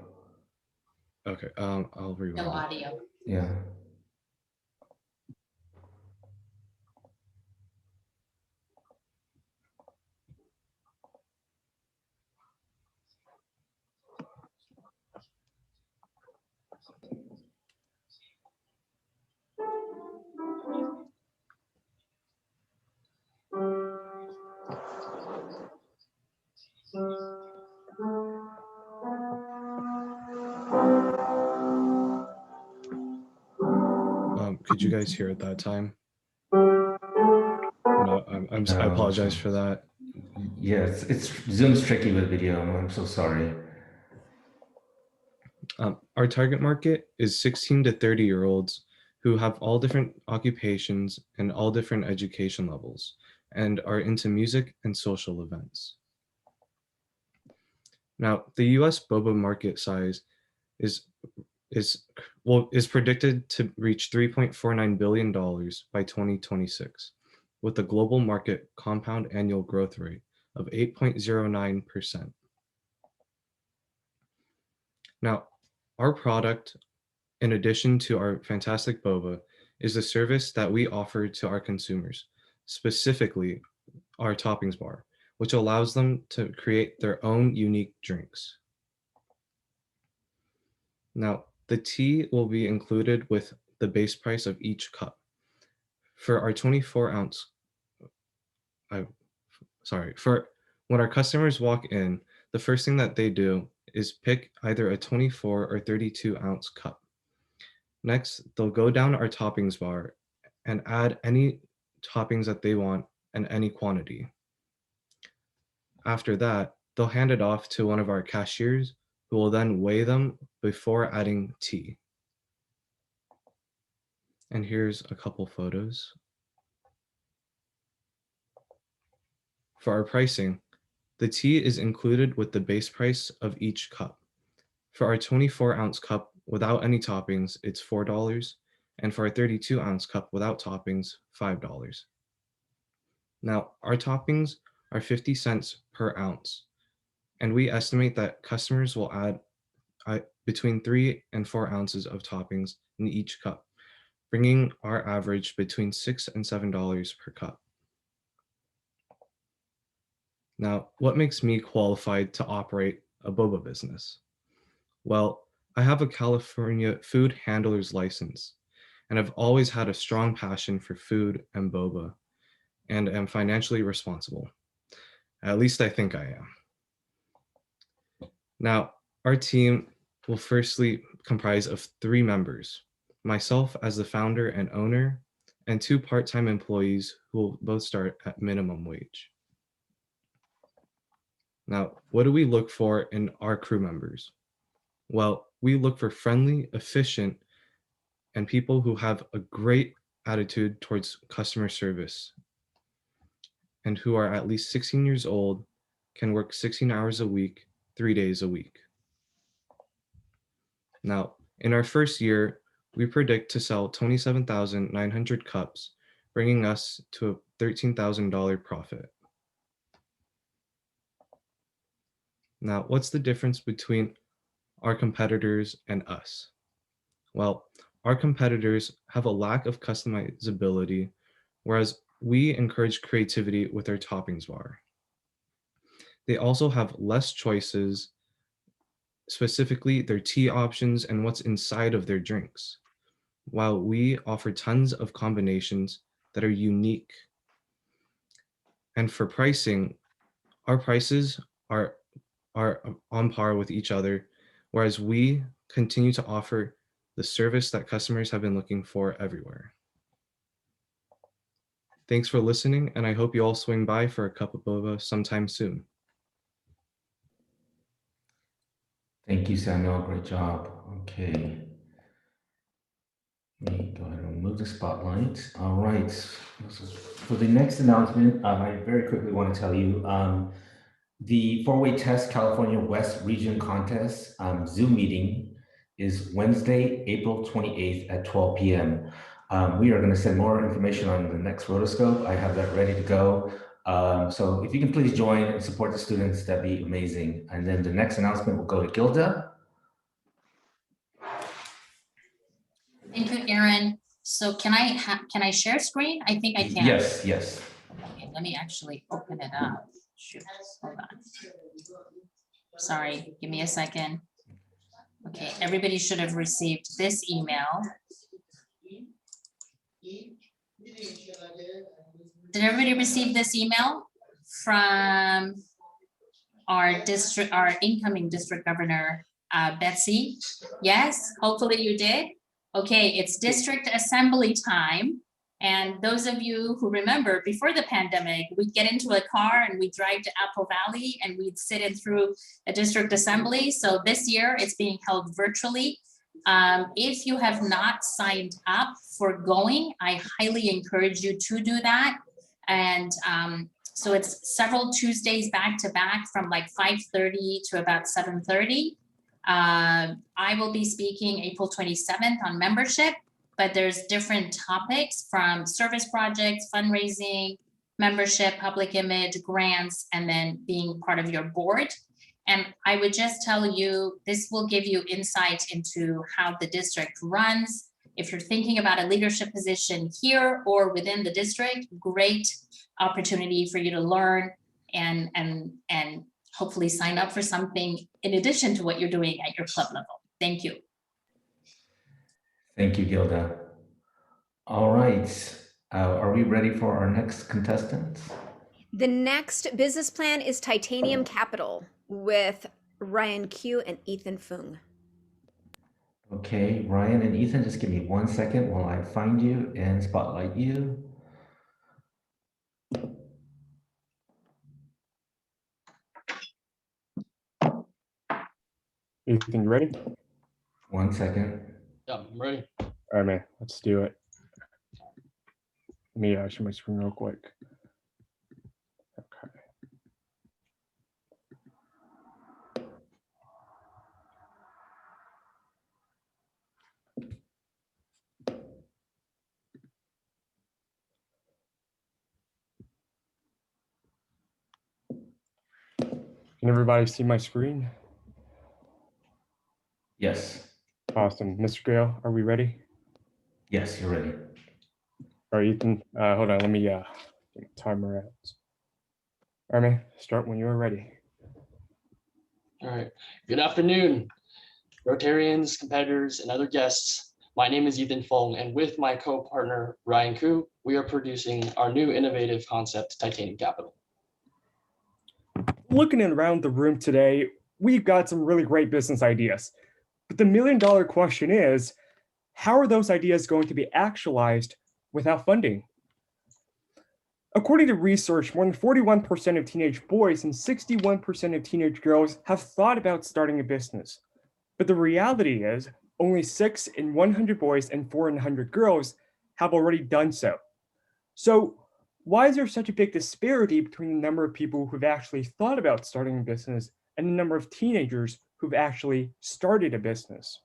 Okay, I'll rewind. No audio. Yeah. Could you guys hear at that time? No, I apologize for that. Yes, it's Zoom's tricky with video. I'm so sorry. Our target market is 16 to 30-year-olds who have all different occupations and all different education levels and are into music and social events. Now, the US boba market size is predicted to reach $3.49 billion by 2026, with a global market compound annual growth rate of 8.09%. Now, our product, in addition to our fantastic boba, is a service that we offer to our consumers, specifically our toppings bar, which allows them to create their own unique drinks. Now, the tea will be included with the base price of each cup. For our 24-ounce, when our customers walk in, the first thing that they do is pick either a 24 or 32-ounce cup. Next, they'll go down our toppings bar and add any toppings that they want and any quantity. After that, they'll hand it off to one of our cashiers who will then weigh them before adding tea. And here's a couple photos. For our pricing, the tea is included with the base price of each cup. For our 24-ounce cup without any toppings, it's $4, and for our 32-ounce cup without toppings, $5. Now, our toppings are 50 cents per ounce, and we estimate that customers will add between 3 and 4 ounces of toppings in each cup, bringing our average between $6 and $7 per cup. Now, what makes me qualified to operate a boba business? Well, I have a California food handler's license, and have always had a strong passion for food and boba, and am financially responsible. At least I think I am. Now, our team will firstly comprise of 3 members, myself as the founder and owner, and 2 part-time employees who will both start at minimum wage. Now, what do we look for in our crew members? Well, we look for friendly, efficient, and people who have a great attitude towards customer service and who are at least 16 years old, can work 16 hours a week, 3 days a week. Now, in our first year, we predict to sell 27,900 cups, bringing us to a $13,000 profit. Now, what's the difference between our competitors and us? Well, our competitors have a lack of customizability, whereas we encourage creativity with our toppings bar. They also have less choices, specifically their tea options and what's inside of their drinks, while we offer tons of combinations that are unique. And for pricing, our prices are on par with each other, whereas we continue to offer the service that customers have been looking for everywhere. Thanks for listening, and I hope you all swing by for a cup of boba sometime soon. Thank you, Samuel. Great job. Okay. Let me go ahead and remove the spotlight. All right. For the next announcement, I very quickly want to tell you the 4-Way Test California West Region Contest Zoom meeting is Wednesday, April 28th at 12 p.m. We are going to send more information on the next rotoscope. I have that ready to go. So if you can please join and support the students, that'd be amazing. And then the next announcement will go to Gilda. Thank you, Aaron. So can I share screen? I think I can. Yes, yes. Okay, let me actually open it up. Shoot, hold on. Sorry, give me a second. Okay, everybody should have received this email. Did everybody receive this email from our incoming district governor, Betsy? Yes, hopefully you did. Okay, it's district assembly time. And those of you who remember before the pandemic, we'd get into a car and we'd drive to Apple Valley and we'd sit in through a district assembly. So this year it's being held virtually. If you have not signed up for going, I highly encourage you to do that. And so it's several Tuesdays back to back from like 5:30 to about 7:30. I will be speaking April 27th on membership, but there's different topics from service projects, fundraising, membership, public image, grants, and then being part of your board. And I would just tell you, this will give you insight into how the district runs. If you're thinking about a leadership position here or within the district, great opportunity for you to learn and hopefully sign up for something in addition to what you're doing at your club level. Thank you. Thank you, Gilda. All right. Are we ready for our next contestant? The next business plan is Titanium Capital with Ryan Q and Ethan Fung. Okay, Ryan and Ethan, just give me 1 second while I find you and spotlight you. Ethan, you ready? 1 second. Yeah, I'm ready. All right, man, let's do it. Let me share my screen real quick. Okay. Can everybody see my screen? Yes. Awesome. Mr. Gale, are we ready? Yes, you're ready. All right, Ethan, hold on. Let me get my timer out. All right, man, start when you're ready. All right. Good afternoon, Rotarians, competitors, and other guests. My name is Ethan Fong, and with my co-partner Ryan Koo, we are producing our new innovative concept, Titanium Capital. Looking around the room today, we've got some really great business ideas. But the million-dollar question is, how are those ideas going to be actualized without funding? According to research, more than 41% of teenage boys and 61% of teenage girls have thought about starting a business. But the reality is, only 6 in 100 boys and 4 in 100 girls have already done so. So why is there such a big disparity between the number of people who've actually thought about starting a business and the number of teenagers who've actually started a business?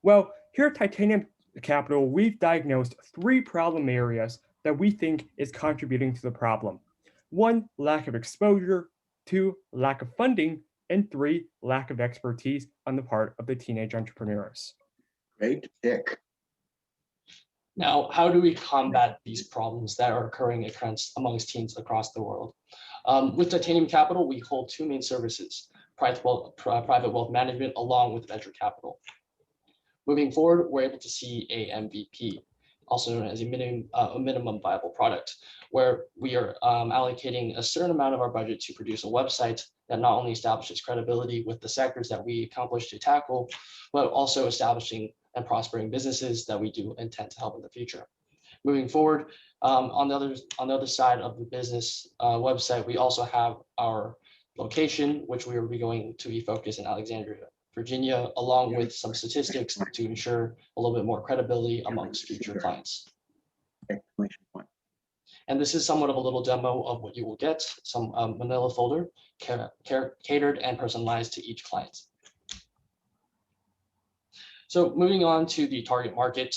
Well, here at Titanium Capital, we've diagnosed 3 problem areas that we think is contributing to the problem. 1, lack of exposure, 2, lack of funding, and 3, lack of expertise on the part of the teenage entrepreneurs. Great pick. Now, how do we combat these problems that are occurring amongst teens across the world? With Titanium Capital, we hold 2 main services, private wealth management along with venture capital. Moving forward, we're able to see a MVP, also known as a minimum viable product, where we are allocating a certain amount of our budget to produce a website that not only establishes credibility with the sectors that we accomplish to tackle, but also establishing and prospering businesses that we do intend to help in the future. Moving forward, on the other side of the business website, we also have our location, which we will be going to be focused in Alexandria, Virginia, along with some statistics to ensure a little bit more credibility amongst future clients. And this is somewhat of a little demo of what you will get, some manila folder catered and personalized to each client. So moving on to the target market,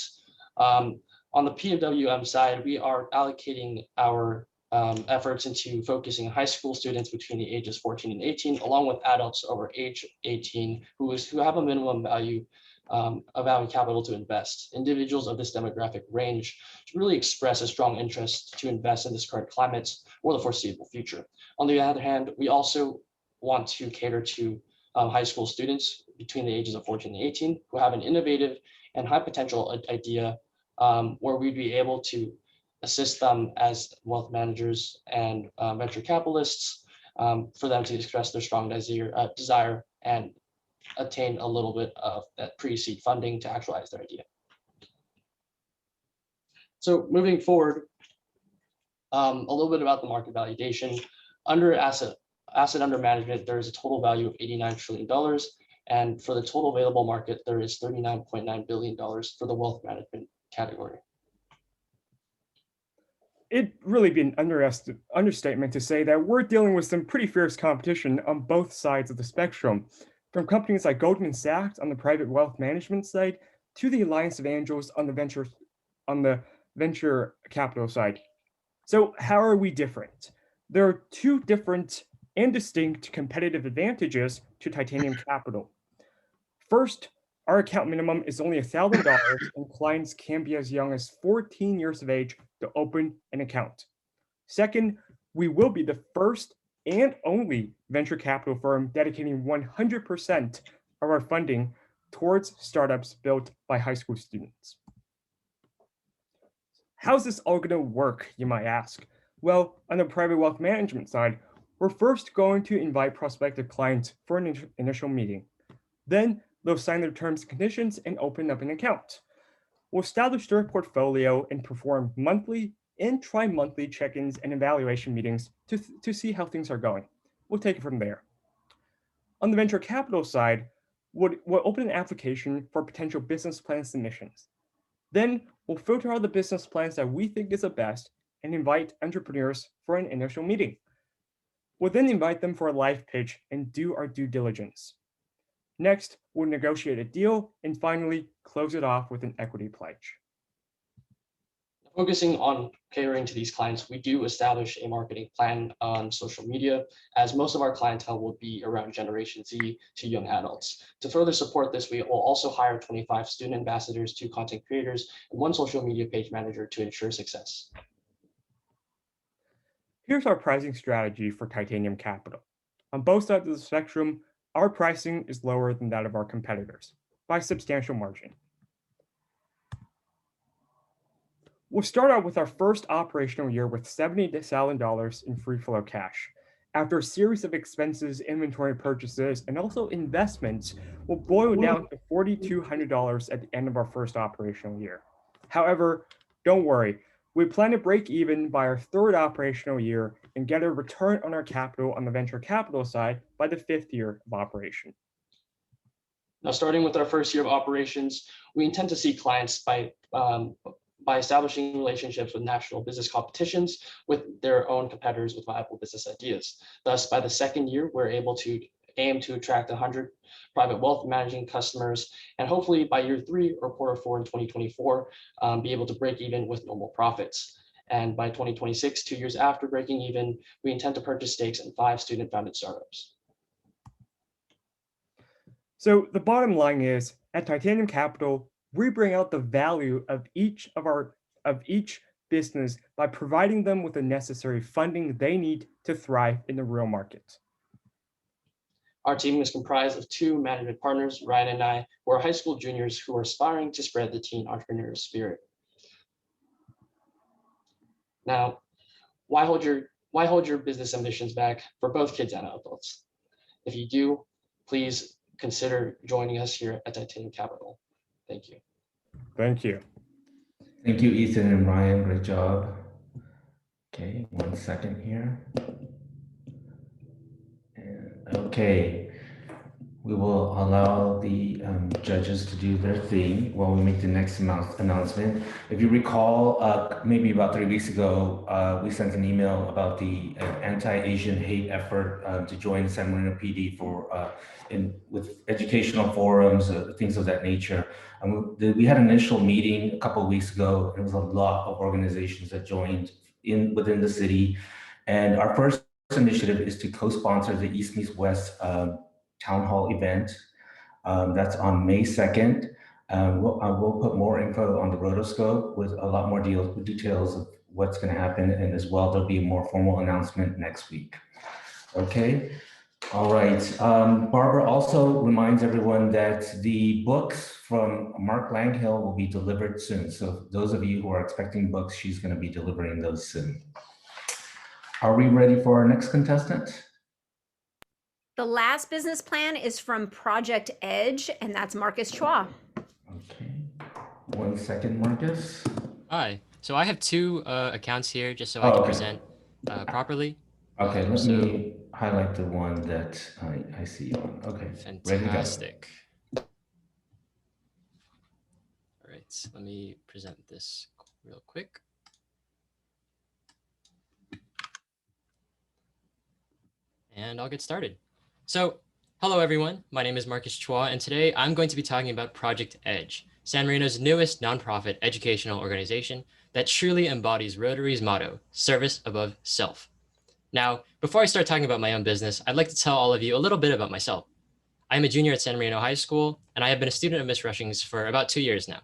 on the PWM side, we are allocating our efforts into focusing high school students between the ages 14 and 18, along with adults over age 18 who have a minimum value capital to invest. Individuals of this demographic range really express a strong interest to invest in this current climate or the foreseeable future. On the other hand, we also want to cater to high school students between the ages of 14 and 18 who have an innovative and high potential idea where we'd be able to assist them as wealth managers and venture capitalists for them to express their strong desire and attain a little bit of that pre-seed funding to actualize their idea. So moving forward, a little bit about the market validation. Under asset under management, there is a total value of $89 trillion. And for the total available market, there is $39.9 billion for the wealth management category. It'd really be an understatement to say that we're dealing with some pretty fierce competition on both sides of the spectrum, from companies like Goldman Sachs on the private wealth management side to the Alliance of Angels on the venture capital side. So how are we different? There are 2 different and distinct competitive advantages to Titanium Capital. First, our account minimum is only $1,000 and clients can be as young as 14 years of age to open an account. Second, we will be the first and only venture capital firm dedicating 100% of our funding towards startups built by high school students. How's this all going to work, you might ask? Well, on the private wealth management side, we're first going to invite prospective clients for an initial meeting. Then they'll sign their terms and conditions and open up an account. We'll establish their portfolio and perform monthly and tri-monthly check-ins and evaluation meetings to see how things are going. We'll take it from there. On the venture capital side, we'll open an application for potential business plan submissions. Then we'll filter out the business plans that we think is the best and invite entrepreneurs for an initial meeting. We'll then invite them for a live pitch and do our due diligence. Next, we'll negotiate a deal and finally close it off with an equity pledge. Focusing on catering to these clients, we do establish a marketing plan on social media, as most of our clientele will be around Generation Z to young adults. To further support this, we will also hire 25 student ambassadors, 2 content creators, and 1 social media page manager to ensure success. Here's our pricing strategy for Titanium Capital. On both sides of the spectrum, our pricing is lower than that of our competitors by a substantial margin. We'll start out with our first operational year with $70,000 in free flow cash. After a series of expenses, inventory purchases, and also investments, we'll boil down to $4,200 at the end of our first operational year. However, don't worry, we plan to break even by our third operational year and get a return on our capital on the venture capital side by the 5th year of operation. Now, starting with our first year of operations, we intend to see clients by establishing relationships with national business competitions with their own competitors with viable business ideas. Thus, by the second year, we're able to aim to attract 100 private wealth managing customers, and hopefully by year 3 or quarter 4 in 2024, be able to break even with normal profits. And by 2026, 2 years after breaking even, we intend to purchase stakes in 5 student-founded startups. So the bottom line is, at Titanium Capital, we bring out the value of each business by providing them with the necessary funding they need to thrive in the real market. Our team is comprised of 2 management partners, Ryan and I, who are high school juniors who are aspiring to spread the teen entrepreneurial spirit. Now, why hold your business ambitions back for both kids and adults? If you do, please consider joining us here at Titanium Capital. Thank you. Thank you. Thank you, Ethan and Ryan. Great job. Okay, 1 second here. And, okay, we will allow the judges to do their thing while we make the next announcement. If you recall, maybe about 3 weeks ago, we sent an email about the anti-Asian hate effort to join San Marino PD with educational forums, things of that nature. And we had an initial meeting a couple of weeks ago, and it was a lot of organizations that joined within the city. And our first initiative is to co-sponsor the East Meets West Town Hall event. That's on May 2nd. We'll put more info on the rotoscope with a lot more details of what's going to happen. And as well, there'll be a more formal announcement next week. Okay. All right. Barbara also reminds everyone that the books from Mark Langhill will be delivered soon. So those of you who are expecting books, she's going to be delivering those soon. Are we ready for our next contestant? The last business plan is from Project Edge, and that's Marcus Chua. Okay. 1 second, Marcus. Hi. So I have 2 accounts here just so I can present properly. Okay, let me highlight the one that I see you on. Okay, fantastic. All right, so let me present this real quick. And I'll get started. So, hello everyone, my name is Marcus Chua, and today I'm going to be talking about Project Edge, San Marino's newest nonprofit educational organization that truly embodies Rotary's motto, service above self. Now, before I start talking about my own business, I'd like to tell all of you a little bit about myself. I'm a junior at San Marino High School, and I have been a student of Miss Rushing's for about 2 years now.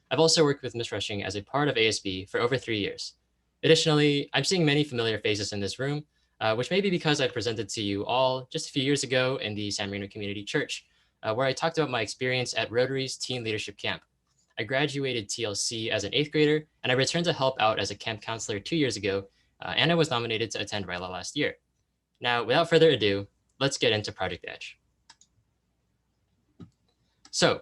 I've also worked with Miss Rushing as a part of ASB for over 3 years. Additionally, I'm seeing many familiar faces in this room, which may be because I presented to you all just a few years ago in the San Marino Community Church, where I talked about my experience at Rotary's Teen Leadership Camp. I graduated TLC as an 8th grader, and I returned to help out as a camp counselor 2 years ago, and I was nominated to attend RILA last year. Now, without further ado, let's get into Project Edge. So,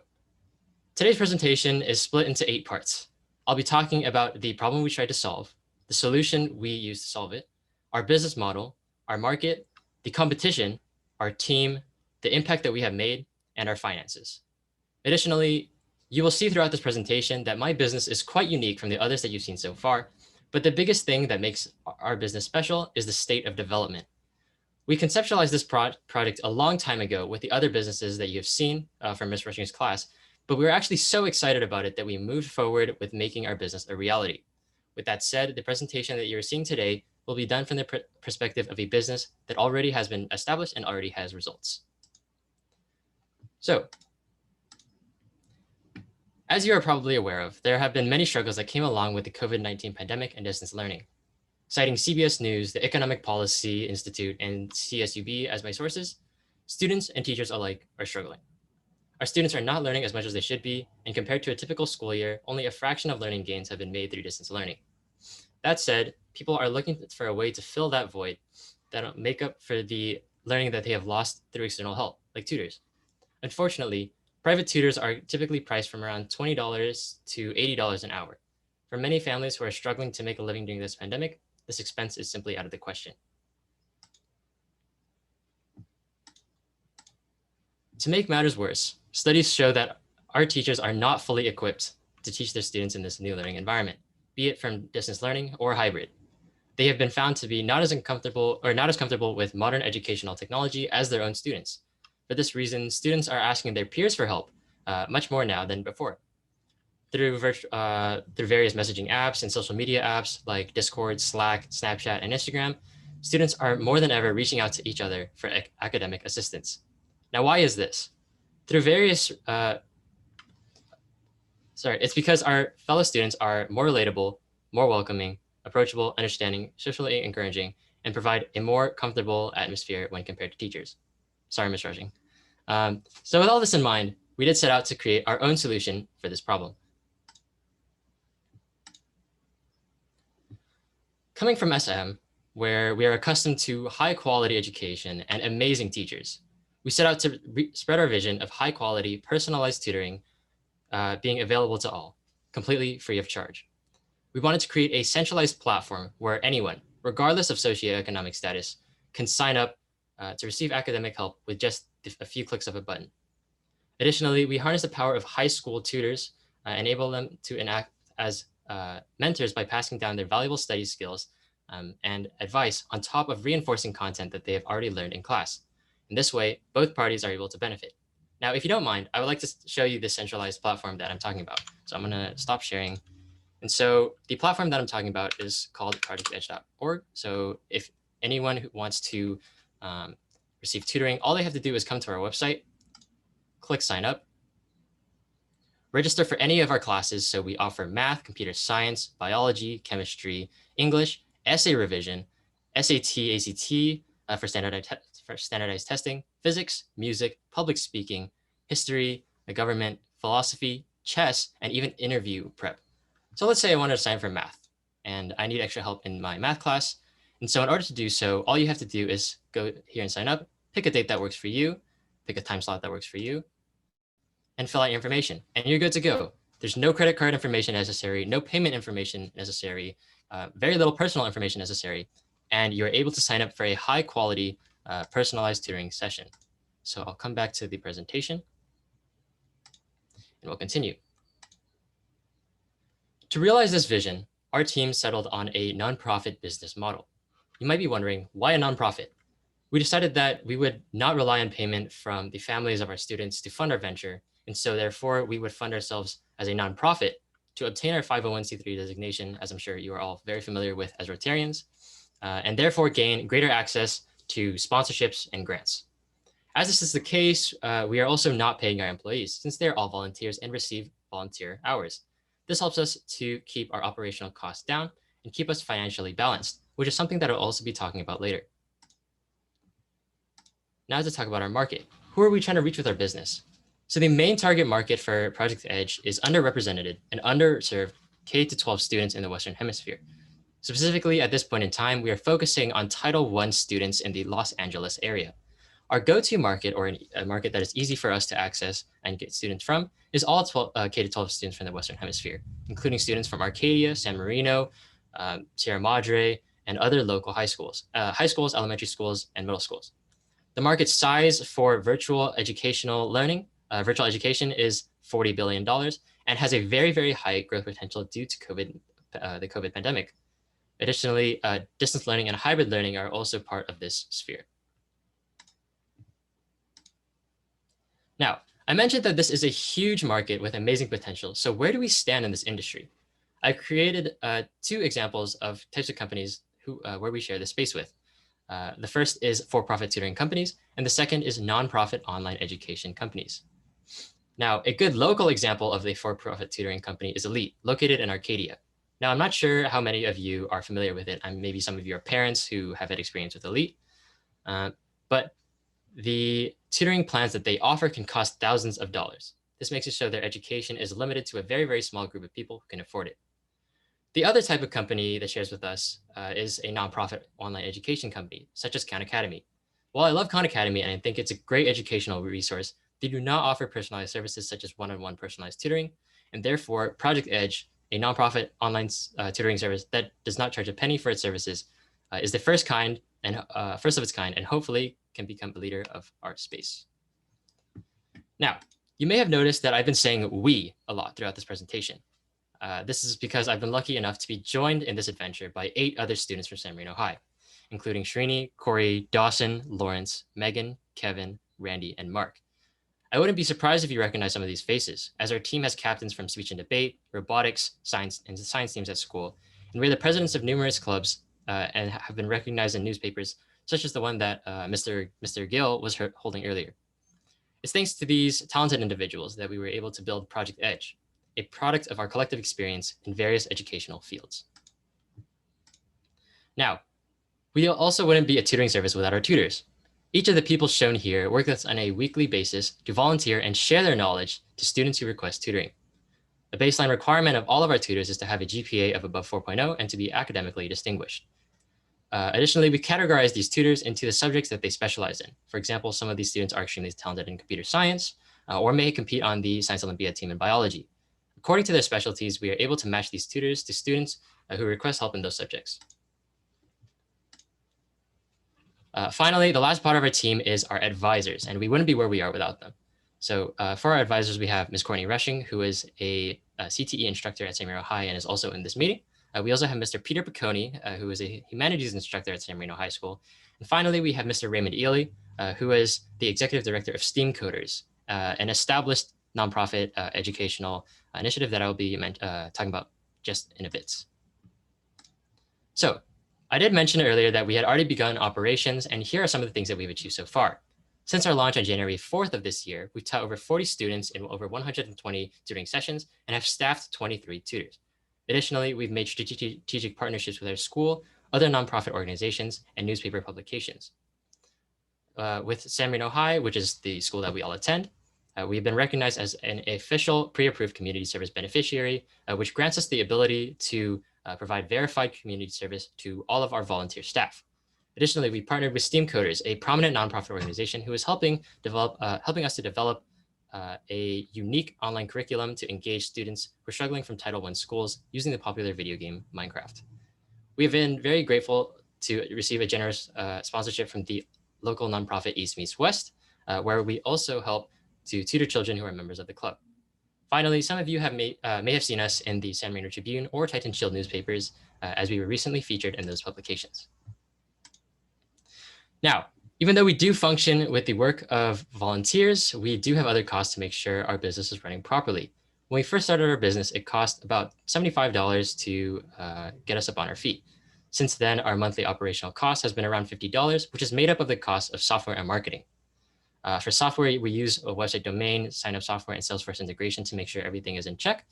today's presentation is split into 8 parts. I'll be talking about the problem we tried to solve, the solution we used to solve it, our business model, our market, the competition, our team, the impact that we have made, and our finances. Additionally, you will see throughout this presentation that my business is quite unique from the others that you've seen so far, but the biggest thing that makes our business special is the state of development. We conceptualized this project a long time ago with the other businesses that you've seen from Ms. Rushing's class, but we were actually so excited about it that we moved forward with making our business a reality. With that said, the presentation that you're seeing today will be done from the perspective of a business that already has been established and already has results. So, as you are probably aware of, there have been many struggles that came along with the COVID-19 pandemic and distance learning. Citing CBS News, the Economic Policy Institute, and CSUB as my sources, students and teachers alike are struggling. Our students are not learning as much as they should be, and compared to a typical school year, only a fraction of learning gains have been made through distance learning. That said, people are looking for a way to fill that void that'll make up for the learning that they have lost through external help, like tutors. Unfortunately, private tutors are typically priced from around $20 to $80 an hour. For many families who are struggling to make a living during this pandemic, this expense is simply out of the question. To make matters worse, studies show that our teachers are not fully equipped to teach their students in this new learning environment, be it from distance learning or hybrid. They have been found to be not as comfortable with modern educational technology as their own students. For this reason, students are asking their peers for help much more now than before. Through various messaging apps and social media apps like Discord, Slack, Snapchat, and Instagram, students are more than ever reaching out to each other for academic assistance. Now, why is this? Through various, it's because our fellow students are more relatable, more welcoming, approachable, understanding, socially encouraging, and provide a more comfortable atmosphere when compared to teachers. Sorry, Ms. Rushing. So with all this in mind, we did set out to create our own solution for this problem. Coming from SM, where we are accustomed to high quality education and amazing teachers, we set out to spread our vision of high quality, personalized tutoring being available to all, completely free of charge. We wanted to create a centralized platform where anyone, regardless of socioeconomic status, can sign up to receive academic help with just a few clicks of a button. Additionally, we harness the power of high school tutors, enable them to enact as mentors by passing down their valuable study skills and advice on top of reinforcing content that they have already learned in class. In this way, both parties are able to benefit. Now, if you don't mind, I would like to show you this centralized platform that I'm talking about. So I'm gonna stop sharing. And so the platform that I'm talking about is called projectedge.org. So if anyone who wants to receive tutoring, all they have to do is come to our website, click sign up, register for any of our classes. So we offer math, computer science, biology, chemistry, English, essay revision, SAT, ACT for standardized testing, physics, music, public speaking, history, the government, philosophy, chess, and even interview prep. So let's say I wanted to sign for math and I need extra help in my math class. And so in order to do so, all you have to do is go here and sign up, pick a date that works for you, pick a time slot that works for you, and fill out your information, and you're good to go. There's no credit card information necessary, no payment information necessary, very little personal information necessary, and you're able to sign up for a high quality personalized tutoring session. So I'll come back to the presentation and we'll continue. To realize this vision, our team settled on a nonprofit business model. You might be wondering, why a nonprofit? We decided that we would not rely on payment from the families of our students to fund our venture, and so therefore we would fund ourselves as a nonprofit to obtain our 501c3 designation, as I'm sure you are all very familiar with as Rotarians, and therefore gain greater access to sponsorships and grants. As this is the case, we are also not paying our employees since they're all volunteers and receive volunteer hours. This helps us to keep our operational costs down and keep us financially balanced, which is something that I'll also be talking about later. Now to talk about our market. Who are we trying to reach with our business? So the main target market for Project Edge is underrepresented and underserved K-12 students in the Western Hemisphere. Specifically, at this point in time, we are focusing on Title I students in the Los Angeles area. Our go-to market, or a market that is easy for us to access and get students from, is all K-12 students from the Western Hemisphere, including students from Arcadia, San Marino, Sierra Madre, and other local high schools, elementary schools, and middle schools. The market size for virtual educational learning, virtual education is $40 billion and has a very, very high growth potential due to the COVID pandemic. Additionally, distance learning and hybrid learning are also part of this sphere. Now, I mentioned that this is a huge market with amazing potential. So where do we stand in this industry? I've created 2 examples of types of companies where we share this space with. The first is for-profit tutoring companies, and the second is nonprofit online education companies. Now, a good local example of a for-profit tutoring company is Elite, located in Arcadia. Now, I'm not sure how many of you are familiar with it. Maybe some of you are parents who have had experience with Elite, but the tutoring plans that they offer can cost thousands of dollars. This makes it so their education is limited to a very, very small group of people who can afford it. The other type of company that shares with us is a nonprofit online education company, such as Khan Academy. While I love Khan Academy and I think it's a great educational resource, they do not offer personalized services such as one-on-one personalized tutoring, and therefore Project Edge, a nonprofit online tutoring service that does not charge a penny for its services, is the first of its kind, and hopefully can become a leader of our space. Now, you may have noticed that I've been saying we a lot throughout this presentation. This is because I've been lucky enough to be joined in this adventure by 8 other students from San Marino High, including Srini, Corey, Dawson, Lawrence, Megan, Kevin, Randy, and Mark. I wouldn't be surprised if you recognize some of these faces, as our team has captains from speech and debate, robotics, science, and science teams at school, and we're the presidents of numerous clubs and have been recognized in newspapers, such as the one that Mr. Gill was holding earlier. It's thanks to these talented individuals that we were able to build Project Edge, a product of our collective experience in various educational fields. Now, we also wouldn't be a tutoring service without our tutors. Each of the people shown here work with us on a weekly basis to volunteer and share their knowledge to students who request tutoring. A baseline requirement of all of our tutors is to have a GPA of above 4.0 and to be academically distinguished. Additionally, we categorize these tutors into the subjects that they specialize in. For example, some of these students are extremely talented in computer science or may compete on the Science Olympiad team in biology. According to their specialties, we are able to match these tutors to students who request help in those subjects. Finally, the last part of our team is our advisors, and we wouldn't be where we are without them. So for our advisors, we have Ms. Courtney Rushing, who is a CTE instructor at San Marino High and is also in this meeting. We also have Mr. Peter Picconi, who is a humanities instructor at San Marino High School. And finally, we have Mr. Raymond Ely, who is the executive director of STEAM Coders, an established nonprofit educational initiative that I will be talking about just in a bit. So I did mention earlier that we had already begun operations, and here are some of the things that we've achieved so far. Since our launch on January 4th of this year, we've taught over 40 students in over 120 tutoring sessions and have staffed 23 tutors. Additionally, we've made strategic partnerships with our school, other nonprofit organizations, and newspaper publications. With San Marino High, which is the school that we all attend, we've been recognized as an official pre-approved community service beneficiary, which grants us the ability to provide verified community service to all of our volunteer staff. Additionally, we partnered with STEAM Coders, a prominent nonprofit organization who is helping us to develop a unique online curriculum to engage students who are struggling from Title I schools using the popular video game Minecraft. We have been very grateful to receive a generous sponsorship from the local nonprofit East Meets West, where we also help to tutor children who are members of the club. Finally, some of you may have seen us in the San Marino Tribune or Titan Shield newspapers, as we were recently featured in those publications. Now, even though we do function with the work of volunteers, we do have other costs to make sure our business is running properly. When we first started our business, it cost about $75 to get us up on our feet. Since then, our monthly operational cost has been around $50, which is made up of the cost of software and marketing. For software, we use a website domain, sign-up software, and Salesforce integration to make sure everything is in check.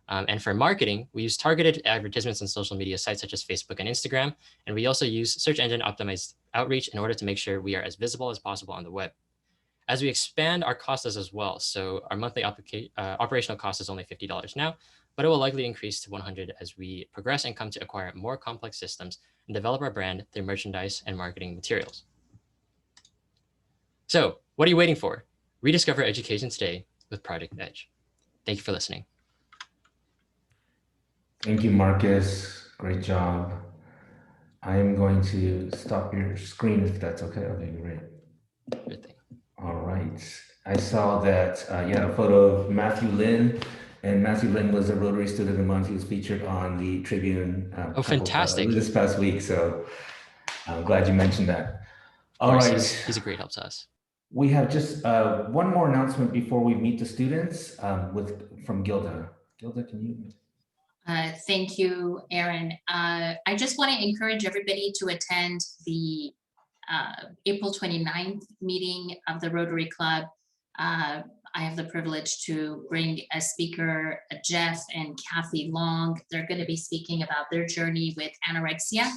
And for marketing, we use targeted advertisements on social media sites such as Facebook and Instagram. And we also use search engine optimized outreach in order to make sure we are as visible as possible on the web. As we expand, our costs as well. So our monthly operational cost is only $50 now, but it will likely increase to $100 as we progress and come to acquire more complex systems and develop our brand through merchandise and marketing materials. So what are you waiting for? Rediscover education today with Project Edge. Thank you for listening. Thank you, Marcus. Great job. I am going to stop your screen if that's okay. Okay, great. Good thing. All right. I saw that you had a photo of Matthew Lin, and Matthew Lin was a Rotary Student of the Month. He was featured on the Tribune fantastic. This past week, so I'm glad you mentioned that. All right. He's a great help to us. We have just one more announcement before we meet the students from Gilda. Gilda, can you? Thank you, Aaron. I just want to encourage everybody to attend the April 29th meeting of the Rotary Club. I have the privilege to bring a speaker, Jeff and Kathy Long. They're going to be speaking about their journey with anorexia.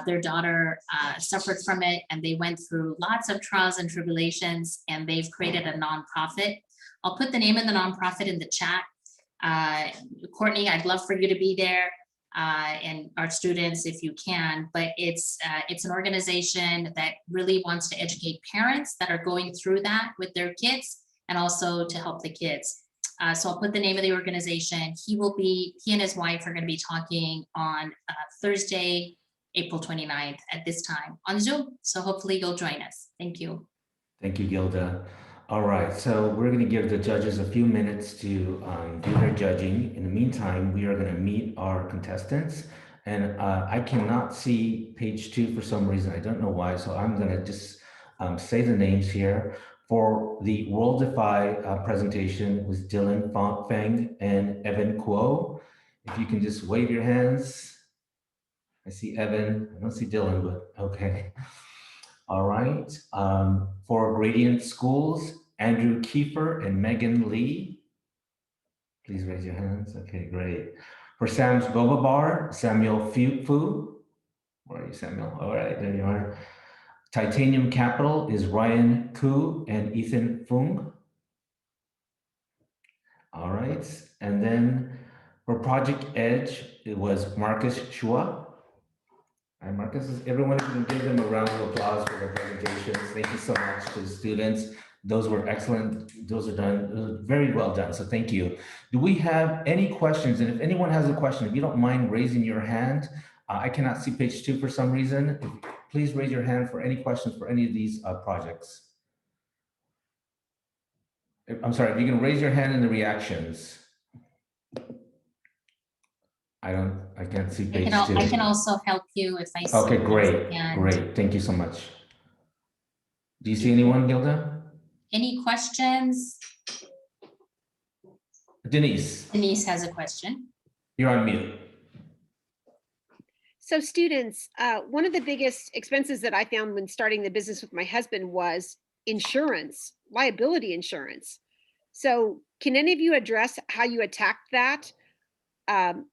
Their daughter suffered from it, and they went through lots of trials and tribulations, and they've created a nonprofit. I'll put the name of the nonprofit in the chat. Courtney, I'd love for you to be there, and our students if you can, but it's an organization that really wants to educate parents that are going through that with their kids, and also to help the kids. So I'll put the name of the organization. He and his wife are going to be talking on Thursday, April 29th at this time on Zoom. So hopefully you'll join us. Thank you. Thank you, Gilda. All right, so we're going to give the judges a few minutes to do their judging. In the meantime, we are going to meet our contestants. And I cannot see page 2 for some reason. I don't know why. So I'm going to just say the names here. For the Worldify presentation was Dylan Feng and Evan Kuo. If you can just wave your hands. I see Evan. I don't see Dylan, but okay. All right. For Gradient Schools, Andrew Kiefer and Megan Lee. Please raise your hands. Okay, great. For Sam's Boba Bar, Samuel Fu. Where are you, Samuel? All right, there you are. Titanium Capital is Ryan Koo and Ethan Fung. All right. And then for Project Edge, it was Marcus Chua. Hi, Marcus. Everyone can give them a round of applause for their presentations. Thank you so much to the students. Those were excellent. Those are done very well done. So thank you. Do we have any questions? And if anyone has a question, if you don't mind raising your hand, I cannot see page 2 for some reason. Please raise your hand for any questions for any of these projects. I'm sorry, if you can raise your hand in the reactions. I can't see page 2. I can also help you if I see. Okay, great, great. Thank you so much. Do you see anyone, Gilda? Any questions? Denise. Denise has a question. You're on mute. So students, one of the biggest expenses that I found when starting the business with my husband was insurance, liability insurance. So can any of you address how you attacked that?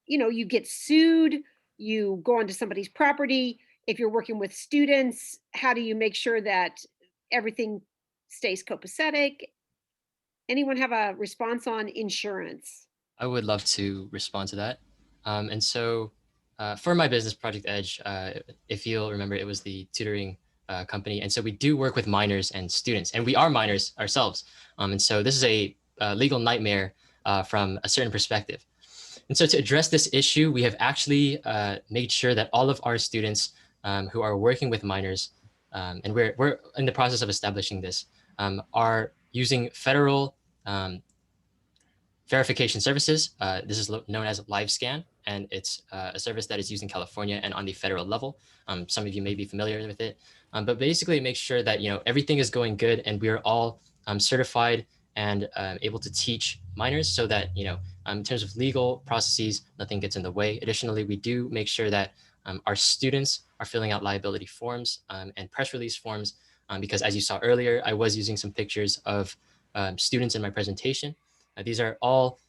You get sued, you go onto somebody's property. If you're working with students, how do you make sure that everything stays copacetic? Anyone have a response on insurance? I would love to respond to that. And so for my business, Project Edge, if you'll remember, it was the tutoring company. And so we do work with minors and students, and we are minors ourselves. And so this is a legal nightmare from a certain perspective. And so to address this issue, we have actually made sure that all of our students who are working with minors, and we're in the process of establishing this, are using federal verification services. This is known as LiveScan, and it's a service that is used in California and on the federal level. Some of you may be familiar with it, but basically it makes sure that everything is going good and we are all certified and able to teach minors, so that in terms of legal processes, nothing gets in the way. Additionally, we do make sure that our students are filling out liability forms and press release forms, because as you saw earlier, I was using some pictures of students in my presentation. These are all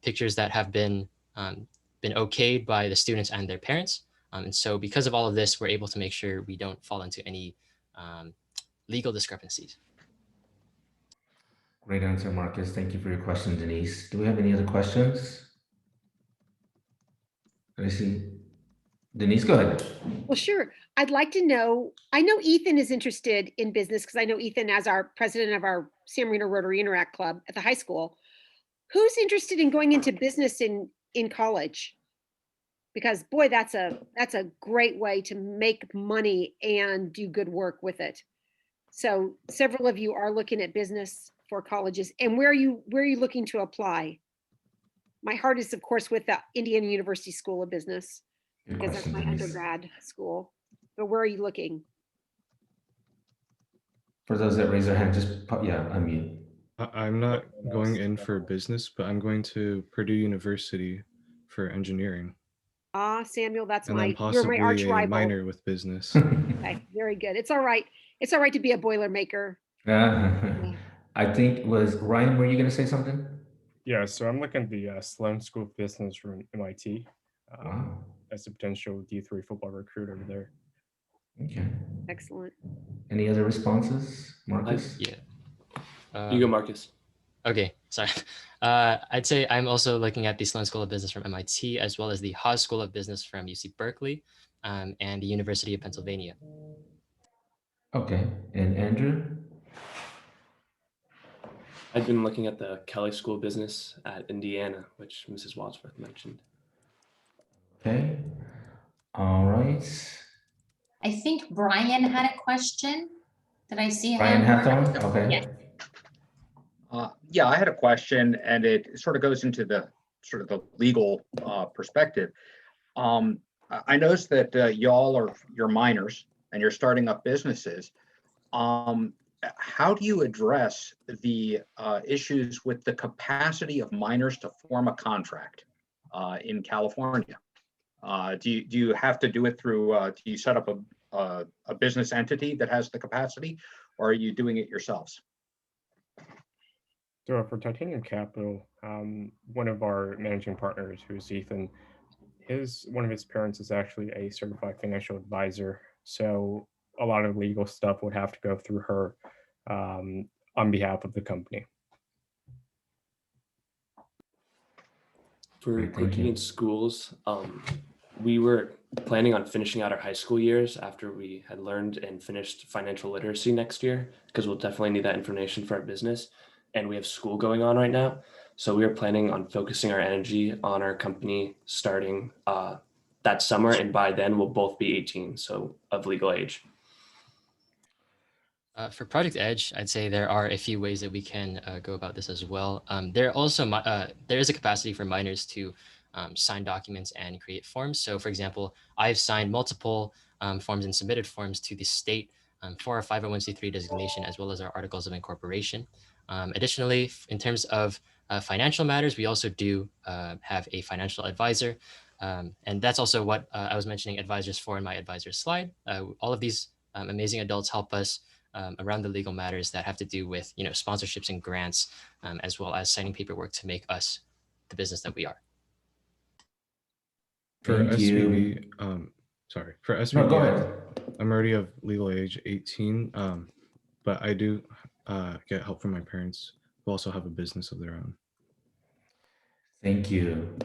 pictures that have been okayed by the students and their parents. And so because of all of this, we're able to make sure we don't fall into any legal discrepancies. Great answer, Marcus. Thank you for your question, Denise. Do we have any other questions? I see. Denise, go ahead. Well, sure. I'd like to know, I know Ethan is interested in business because I know Ethan as our president of our San Marino Rotary Interact Club at the high school. Who's interested in going into business in college? Because boy, that's a great way to make money and do good work with it. So several of you are looking at business for colleges. And where are you looking to apply? My heart is, of course, with the Indiana University School of Business, because that's my undergrad school. But where are you looking? For those that raise their hand, just unmute. I'm not going in for business, but I'm going to Purdue University for engineering. Samuel, that's and then you're possibly my arch a rival. minor with business. Okay, very good. It's all right. It's all right to be a Boilermaker. I think Ryan, were you going to say something? Yeah, so I'm looking at the Sloan School of Business from MIT. Wow. as a potential D3 football recruit over there. Okay. Excellent. Any other responses, Marcus? Yeah. You go, Marcus. Okay, sorry. I'd say I'm also looking at the Sloan School of Business from MIT, as well as the Haas School of Business from UC Berkeley, and the University of Pennsylvania. Okay, and Andrew? I've been looking at the Kelly School of Business at Indiana, which Mrs. Wadsworth mentioned. Okay, all right. I think Brian had a question. Did I see Brian him? Hathorn, okay. Yes. Yeah, I had a question, and it sort of goes into the sort of the legal perspective. I noticed that you're minors and you're starting up businesses. How do you address the issues with the capacity of minors to form a contract in California? Do you have to do it through? Do you set up a business entity that has the capacity, or are you doing it yourselves? So for Titanium Capital, one of our managing partners, who's Ethan, one of his parents is actually a certified financial advisor. So a lot of legal stuff would have to go through her on behalf of the company. For Great, thank working you. in schools, we were planning on finishing out our high school years after we had learned and finished financial literacy next year, because we'll definitely need that information for our business. And we have school going on right now. So we are planning on focusing our energy on our company starting that summer. And by then we'll both be 18, so of legal age. For Project Edge, I'd say there are a few ways that we can go about this as well. There is a capacity for minors to sign documents and create forms. So for example, I've signed multiple forms and submitted forms to the state for our 501c3 designation, as well as our articles of incorporation. Additionally, in terms of financial matters, we also do have a financial advisor. And that's also what I was mentioning advisors for in my advisor slide. All of these amazing adults help us around the legal matters that have to do with, sponsorships and grants, as well as signing paperwork to make us the business that we are. For Thank you. SVB, for SVB, No, go ahead. I'm already of legal age 18, but I do get help from my parents who also have a business of their own. Thank you.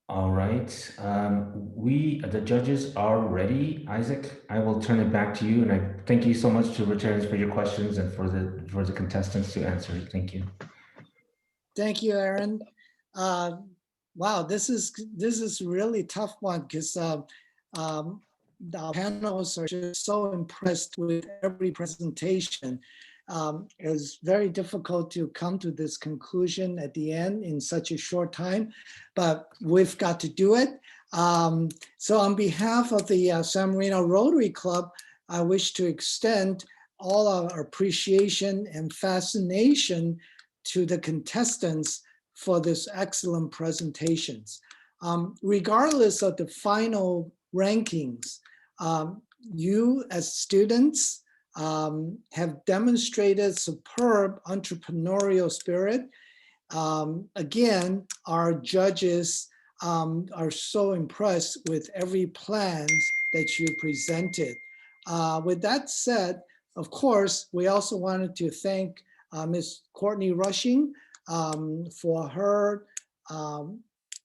All right, the judges are ready. Isaac, I will turn it back to you, and I thank you so much to returns for your questions and for the contestants to answer. Thank you. Thank you, Aaron. Wow, this is really tough one, because the panels are just so impressed with every presentation. It was very difficult to come to this conclusion at the end in such a short time, but we've got to do it. So on behalf of the San Marino Rotary Club, I wish to extend all our appreciation and fascination to the contestants for this excellent presentations. Regardless of the final rankings, you as students have demonstrated superb entrepreneurial spirit. Again, our judges are so impressed with every plan that you presented. With that said, of course, we also wanted to thank Ms. Courtney Rushing for her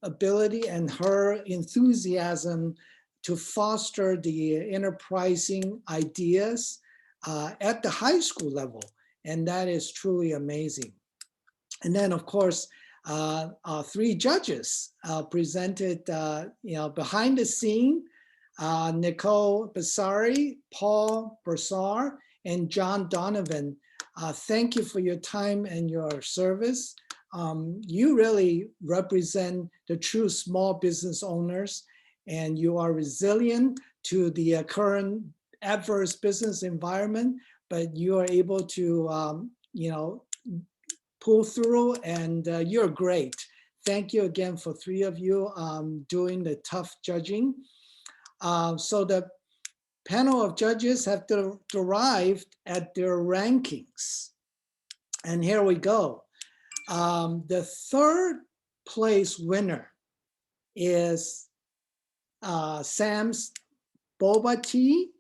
ability and her enthusiasm to foster the enterprising ideas at the high school level, and that is truly amazing. And then, of course, our three judges presented, behind the scene, Nicole Basari, Paul Broussard, and John Donovan. Thank you for your time and your service. You really represent the true small business owners, and you are resilient to the current adverse business environment, but you are able to, pull through, and you're great. Thank you again for three of you doing the tough judging. So the panel of judges have derived at their rankings. And here we go. The third place winner is Sam's Boba Tea.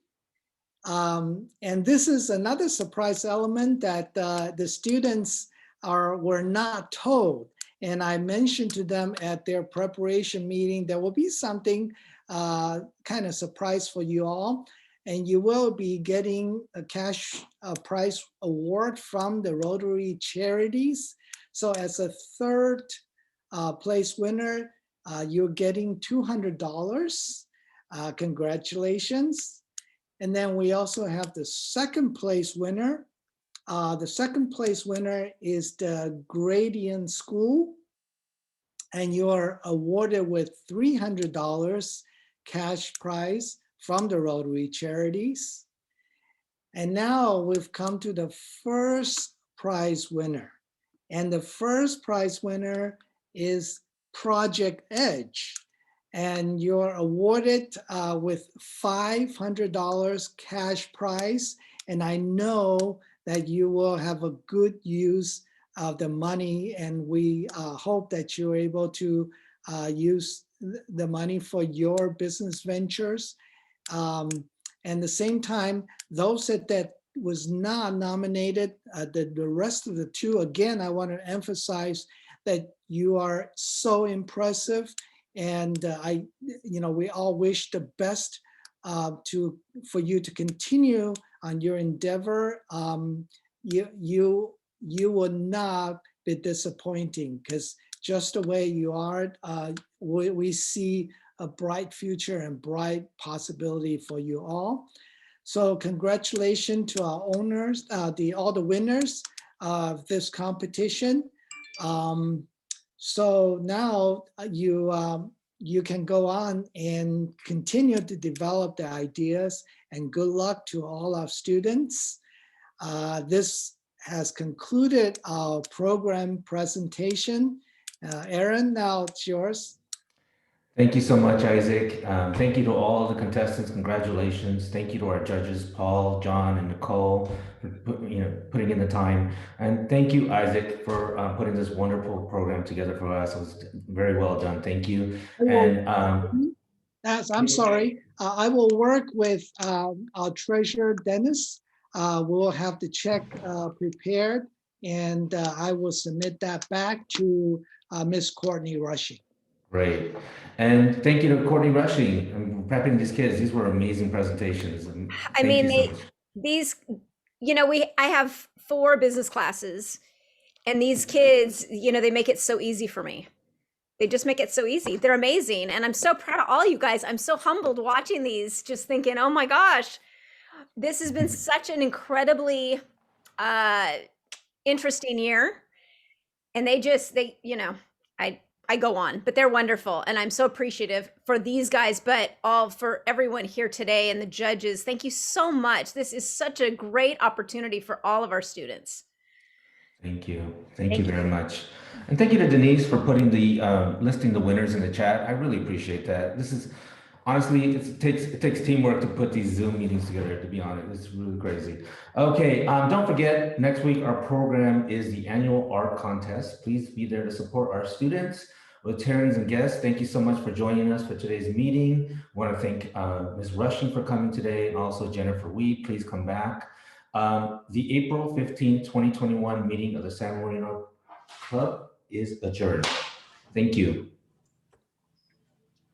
And this is another surprise element that the students were not told. And I mentioned to them at their preparation meeting, there will be something kind of surprise for you all. And you will be getting a cash prize award from the Rotary Charities. So as a third place winner, you're getting $200. Congratulations. And then we also have the second place winner. The second place winner is the Gradient School, and you are awarded with $300 cash prize from the Rotary Charities. And now we've come to the first prize winner. And the first prize winner is Project Edge. And you're awarded with $500 cash prize. And I know that you will have a good use of the money. And we hope that you're able to use the money for your business ventures. And at the same time, those that was not nominated, the rest of the two, again, I want to emphasize that you are so impressive. And we all wish the best for you to continue on your endeavor. You will not be disappointing, because just the way you are, we see a bright future and bright possibility for you all. So congratulations to our owners, all the winners of this competition. So now you can go on and continue to develop the ideas, and good luck to all our students. This has concluded our program presentation. Aaron, now it's yours. Thank you so much, Isaac. Thank you to all the contestants. Congratulations. Thank you to our judges, Paul, John, and Nicole, for putting in the time. And thank you, Isaac, for putting this wonderful program together for us. It was very well done. Thank you. And I'm sorry. I will work with our treasurer, Dennis. We'll have the check prepared, and I will submit that back to Miss Courtney Rushing. Great. And thank you to Courtney Rushing and prepping these kids. These were amazing presentations. I mean, I have 4 business classes, and these kids, they make it so easy for me. They just make it so easy. They're amazing. And I'm so proud of all you guys. I'm so humbled watching these, just thinking, oh my gosh, this has been such an incredibly interesting year. And I go on, but they're wonderful. And I'm so appreciative for these guys, but for everyone here today and the judges. Thank you so much. This is such a great opportunity for all of our students. Thank you. Thank you very much. And thank you to Denise for putting listing the winners in the chat. I really appreciate that. This is honestly, it takes teamwork to put these Zoom meetings together, to be honest. It's really crazy. Okay, don't forget, next week our program is the annual art contest. Please be there to support our students. Rotarians and guests, thank you so much for joining us for today's meeting. I want to thank Ms. Rushing for coming today, and also Jennifer Wee. Please come back. The April 15, 2021 meeting of the San Marino Club is adjourned. Thank you.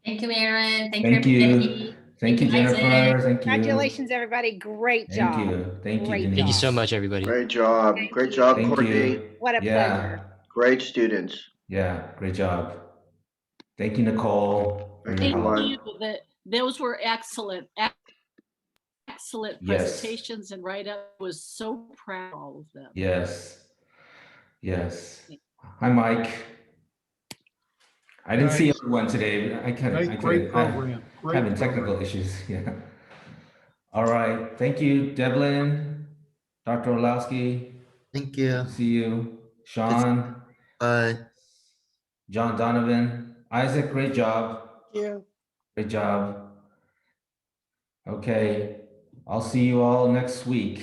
Thank you, Aaron. Thank you. Thank you, Jennifer. Isaac. Thank you. Congratulations, everybody. Great job. Thank you. Thank you. Great Denise. Thank you so much, everybody. Great job. Great job, Thank Courtney. you. What a pleasure. Great students. Yeah, great job. Thank you, Nicole. Thank Thank everyone. you. Those were excellent Yes. presentations and write-up. Was so proud of all of them. Yes. Yes. Hi, Mike. I didn't see everyone today. Great program. Great having technical issues. Yeah. All right. Thank you, Devlin, Dr. Orlowski. Thank you. See you. Sean. Bye. John Donovan. Isaac, great job. Thank you. Great job. Okay. I'll see you all next week.